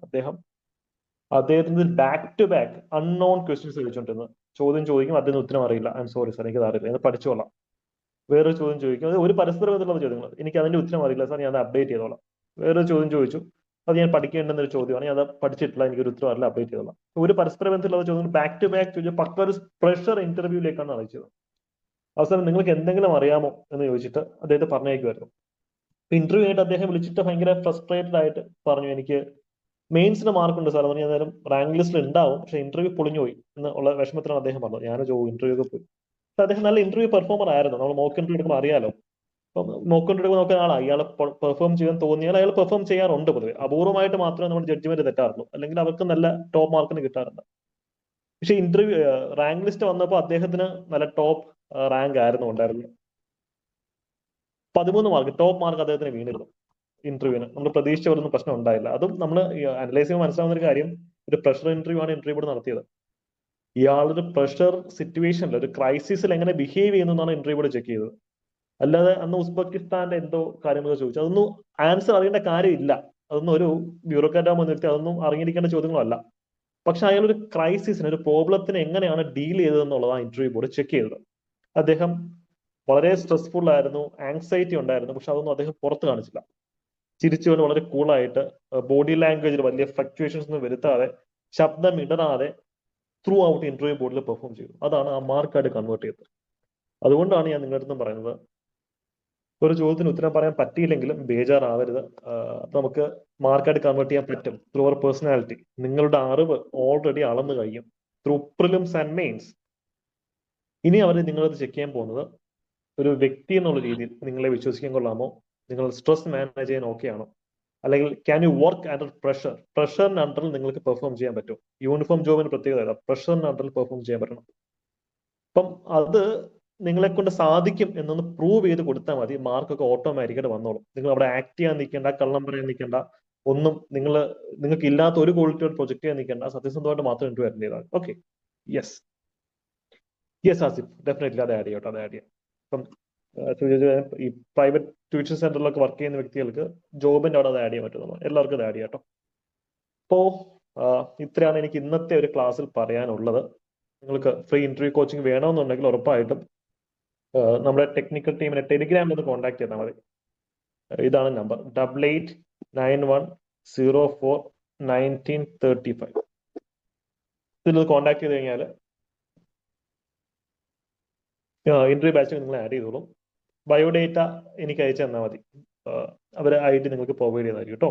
അദ്ദേഹത്തിന് back to back unknown questions ചോദിച്ചുകൊണ്ടിരുന്നത്. ചോദ്യം ചോദിക്കും, അതിന് ഉത്തരം അറിയില്ല, ഐ എം സോറി സാർ, എനിക്ക് അറിയില്ല, ഞാൻ പഠിച്ചോളാം. വേറൊരു ചോദ്യം ചോദിക്കും, അത് ഒരു പരസ്പര ബന്ധമുള്ള ചോദ്യങ്ങൾ, എനിക്ക് അതിന്റെ ഉത്തരം അറിയില്ല സാർ, ഞാൻ അത് അപ്ഡേറ്റ് ചെയ്തോളാം. വേറൊരു ചോദ്യം ചോദിച്ചു, അത് ഞാൻ പഠിക്കേണ്ടുന്ന ഒരു ചോദ്യമാണ്, ഞാൻ അത് പഠിച്ചിട്ടില്ല, എനിക്കൊരു ഉത്തരം അറിയില്ല, അപ്ഡേറ്റ് ചെയ്തോളാം. ഒരു പരസ്പര ബന്ധമുള്ള ചോദ്യങ്ങൾ ബാക്ക് ടു ബാക്ക് ചോദിച്ചു, പക്ക ഒരു പ്രഷർ ഇന്റർവ്യൂയിലേക്കാണ് നയിച്ചത്. അവസാനം നിങ്ങൾക്ക് എന്തെങ്കിലും അറിയാമോ എന്ന് ചോദിച്ചിട്ട് അദ്ദേഹത്തെ പറഞ്ഞേക്കുമായിരുന്നു. ഇന്റർവ്യൂ ആയിട്ട് അദ്ദേഹം വിളിച്ചിട്ട് ഭയങ്കര ഫ്രസ്ട്രേറ്റഡ് ആയിട്ട് പറഞ്ഞു, എനിക്ക് മെയിൻസിന് മാർക്കുണ്ട് സാർ, പറഞ്ഞ നേരം റാങ്ക് ലിസ്റ്റിൽ ഉണ്ടാവും, പക്ഷെ ഇന്റർവ്യൂ പൊളിഞ്ഞുപോയി എന്നുള്ള വിഷമത്തിലാണ് അദ്ദേഹം പറഞ്ഞത്. ഞാൻ ഇന്റർവ്യൂ ഒക്കെ പോയി. പക്ഷെ അദ്ദേഹം നല്ല ഇന്റർവ്യൂ പെർഫോമർ ആയിരുന്നു. നമ്മൾ മോക്ക് ഇന്റർവ്യൂ എടുക്കുമ്പോൾ അറിയാലോ. അപ്പം മോക്ക് ഇന്റർവ്യൂ നോക്കുന്ന ആളാണ്, ഇയാൾ പെർഫോം ചെയ്യാൻ തോന്നിയാൽ അയാൾ പെർഫോം ചെയ്യാറുണ്ട്. പൊതുവെ അപൂർവമായിട്ട് മാത്രമേ നമ്മൾ ജഡ്ജ്മെന്റ് തെറ്റാറുള്ളൂ, അല്ലെങ്കിൽ അവർക്ക് നല്ല ടോപ്പ് മാർക്കിന് കിട്ടാറുണ്ട്. പക്ഷെ ഇന്റർവ്യൂ റാങ്ക് ലിസ്റ്റ് വന്നപ്പോൾ അദ്ദേഹത്തിന് നല്ല ടോപ്പ് റാങ്ക് ആയിരുന്നു ഉണ്ടായിരുന്നത്. 13 മാർക്ക് ടോപ്പ് മാർക്ക് അദ്ദേഹത്തിന് വീണിരുന്നു ഇന്റർവ്യൂവിന്. നമ്മൾ പ്രതീക്ഷിച്ച പോലെ ഒന്നും പ്രശ്നം ഉണ്ടായില്ല. അതും നമ്മൾ അനലൈസ് ചെയ്യുമ്പോൾ മനസ്സിലാവുന്ന ഒരു കാര്യം, ഒരു പ്രഷർ ഇന്റർവ്യൂ ആണ് ഇന്റർവ്യൂ ബോർഡ് നടത്തിയത്. ഇയാളൊരു പ്രഷർ സിറ്റുവേഷനിൽ, ഒരു ക്രൈസിസിൽ എങ്ങനെ ബിഹേവ് ചെയ്യുന്നു എന്നാണ് ഇന്റർവ്യൂ ബോർഡ് ചെക്ക് ചെയ്തത്. അല്ലാതെ അന്ന് ഉസ്ബെക്കിസ്ഥാന്റെ എന്തോ കാര്യങ്ങൾ ചോദിച്ചു, അതൊന്നും ആൻസർ അറിയേണ്ട കാര്യമില്ല. അതൊന്നും ഒരു ബ്യൂറോക്രാറ്റാകുമ്പോൾ വ്യക്തി അതൊന്നും അറിഞ്ഞിരിക്കേണ്ട ചോദ്യങ്ങളല്ല. പക്ഷെ അയാൾ ഒരു ക്രൈസിസിന്, ഒരു പ്രോബ്ലത്തിന് എങ്ങനെയാണ് ഡീൽ ചെയ്തതെന്നുള്ളതാണ് ഇന്റർവ്യൂ ബോർഡ് ചെക്ക് ചെയ്തത്. അദ്ദേഹം വളരെ സ്ട്രെസ്ഫുൾ ആയിരുന്നു, ആങ്സൈറ്റി ഉണ്ടായിരുന്നു, പക്ഷെ അതൊന്നും അദ്ദേഹം പുറത്ത് കാണിച്ചില്ല. ചിരിച്ചുകൊണ്ട് വളരെ കൂളായിട്ട്, ബോഡി ലാംഗ്വേജിൽ വലിയ ഫ്ലക്ച്വേഷൻസ് ഒന്നും വരുത്താതെ, ശബ്ദം ഇടറാതെ ത്രൂ ഔട്ട് ഇന്റർവ്യൂ ബോർഡിൽ പെർഫോം ചെയ്തു. അതാണ് ആ മാർക്കായിട്ട് കൺവേർട്ട് ചെയ്തത്. അതുകൊണ്ടാണ് ഞാൻ നിങ്ങളുടെ അടുത്തും പറയുന്നത്, ഒരു ചോദ്യത്തിന് ഉത്തരം പറയാൻ പറ്റിയില്ലെങ്കിലും ബേജാറാവരുത്. നമുക്ക് മാർക്കായിട്ട് കൺവേർട്ട് ചെയ്യാൻ പറ്റും ത്രൂ അവർ പേഴ്സണാലിറ്റി. നിങ്ങളുടെ അറിവ് ഓൾറെഡി അളന്നു കഴിയും ത്രൂ പ്രിലിംസ് ആൻഡ് മെയിൻസ്. ഇനി അവർ നിങ്ങളത് ചെക്ക് ചെയ്യാൻ പോകുന്നത്, ഒരു വ്യക്തി എന്നുള്ള രീതിയിൽ നിങ്ങളെ വിശ്വസിക്കാൻ കൊള്ളാമോ, നിങ്ങൾ സ്ട്രെസ് മാനേജ് ചെയ്യാൻ ഓക്കെ ആണോ, അല്ലെങ്കിൽ can you work under pressure. പ്രഷറിന് അണ്ടറിൽ നിങ്ങൾക്ക് പെർഫോം ചെയ്യാൻ പറ്റും. യൂണിഫോം ജോബിന് പ്രത്യേകത പ്രഷറിന് അണ്ടറിൽ പെർഫോം ചെയ്യാൻ പറ്റണം. അപ്പം അത് നിങ്ങളെ കൊണ്ട് സാധിക്കും എന്നൊന്ന് പ്രൂവ് ചെയ്ത് കൊടുത്താൽ മതി, മാർക്കൊക്കെ ഓട്ടോമാറ്റിക്കായിട്ട് വന്നോളും. നിങ്ങൾ അവിടെ ആക്ട് ചെയ്യാൻ നിൽക്കേണ്ട, കള്ളം പറയാൻ നിൽക്കേണ്ട, ഒന്നും നിങ്ങൾക്ക് ഇല്ലാത്ത ഒരു ക്വാളിറ്റിയോട് പ്രൊജക്ട് ചെയ്യാൻ നിൽക്കേണ്ട. സത്യസന്ധമായിട്ട് മാത്രം ഇന്റർവ്യൂ അറ്റൻഡ് ചെയ്താൽ. Okay, yes yes Asif, definitely അത് ആഡ് ചെയ്യട്ടോ, അത് ആഡ് ചെയ്യാം. ഇപ്പം ഈ പ്രൈവറ്റ് ട്യൂഷൻ സെന്ററിലൊക്കെ വർക്ക് ചെയ്യുന്ന വ്യക്തികൾക്ക് ജോബിന്റെ അവിടെ അത് ആഡ് ചെയ്യാൻ പറ്റും. എല്ലാവർക്കും അത് ആഡ് ചെയ്യാം കേട്ടോ. അപ്പോ ഇത്രയാണ് എനിക്ക് ഇന്നത്തെ ഒരു ക്ലാസ്സിൽ പറയാനുള്ളത്. നിങ്ങൾക്ക് ഫ്രീ ഇന്റർവ്യൂ കോച്ചിങ് വേണമെന്നുണ്ടെങ്കിൽ ഉറപ്പായിട്ടും നമ്മുടെ ടെക്നിക്കൽ ടീമിനെ ടെലിഗ്രാമിൽ ഒന്ന് കോൺടാക്ട് ചെയ്താൽ മതി. ഇതാണ് നമ്പർ 8891041935. ഇതിൽ കോൺടാക്ട് ചെയ്ത് കഴിഞ്ഞാൽ ഇന്റർവ്യൂ ബാച്ചിൽ നിങ്ങൾ ആഡ് ചെയ്തോളും. ബയോഡേറ്റ എനിക്ക് അയച്ചു തന്നാൽ മതി, അവർ ഐ ഡി നിങ്ങൾക്ക് പ്രൊവൈഡ് ചെയ്യുന്നതായിരിക്കും കേട്ടോ.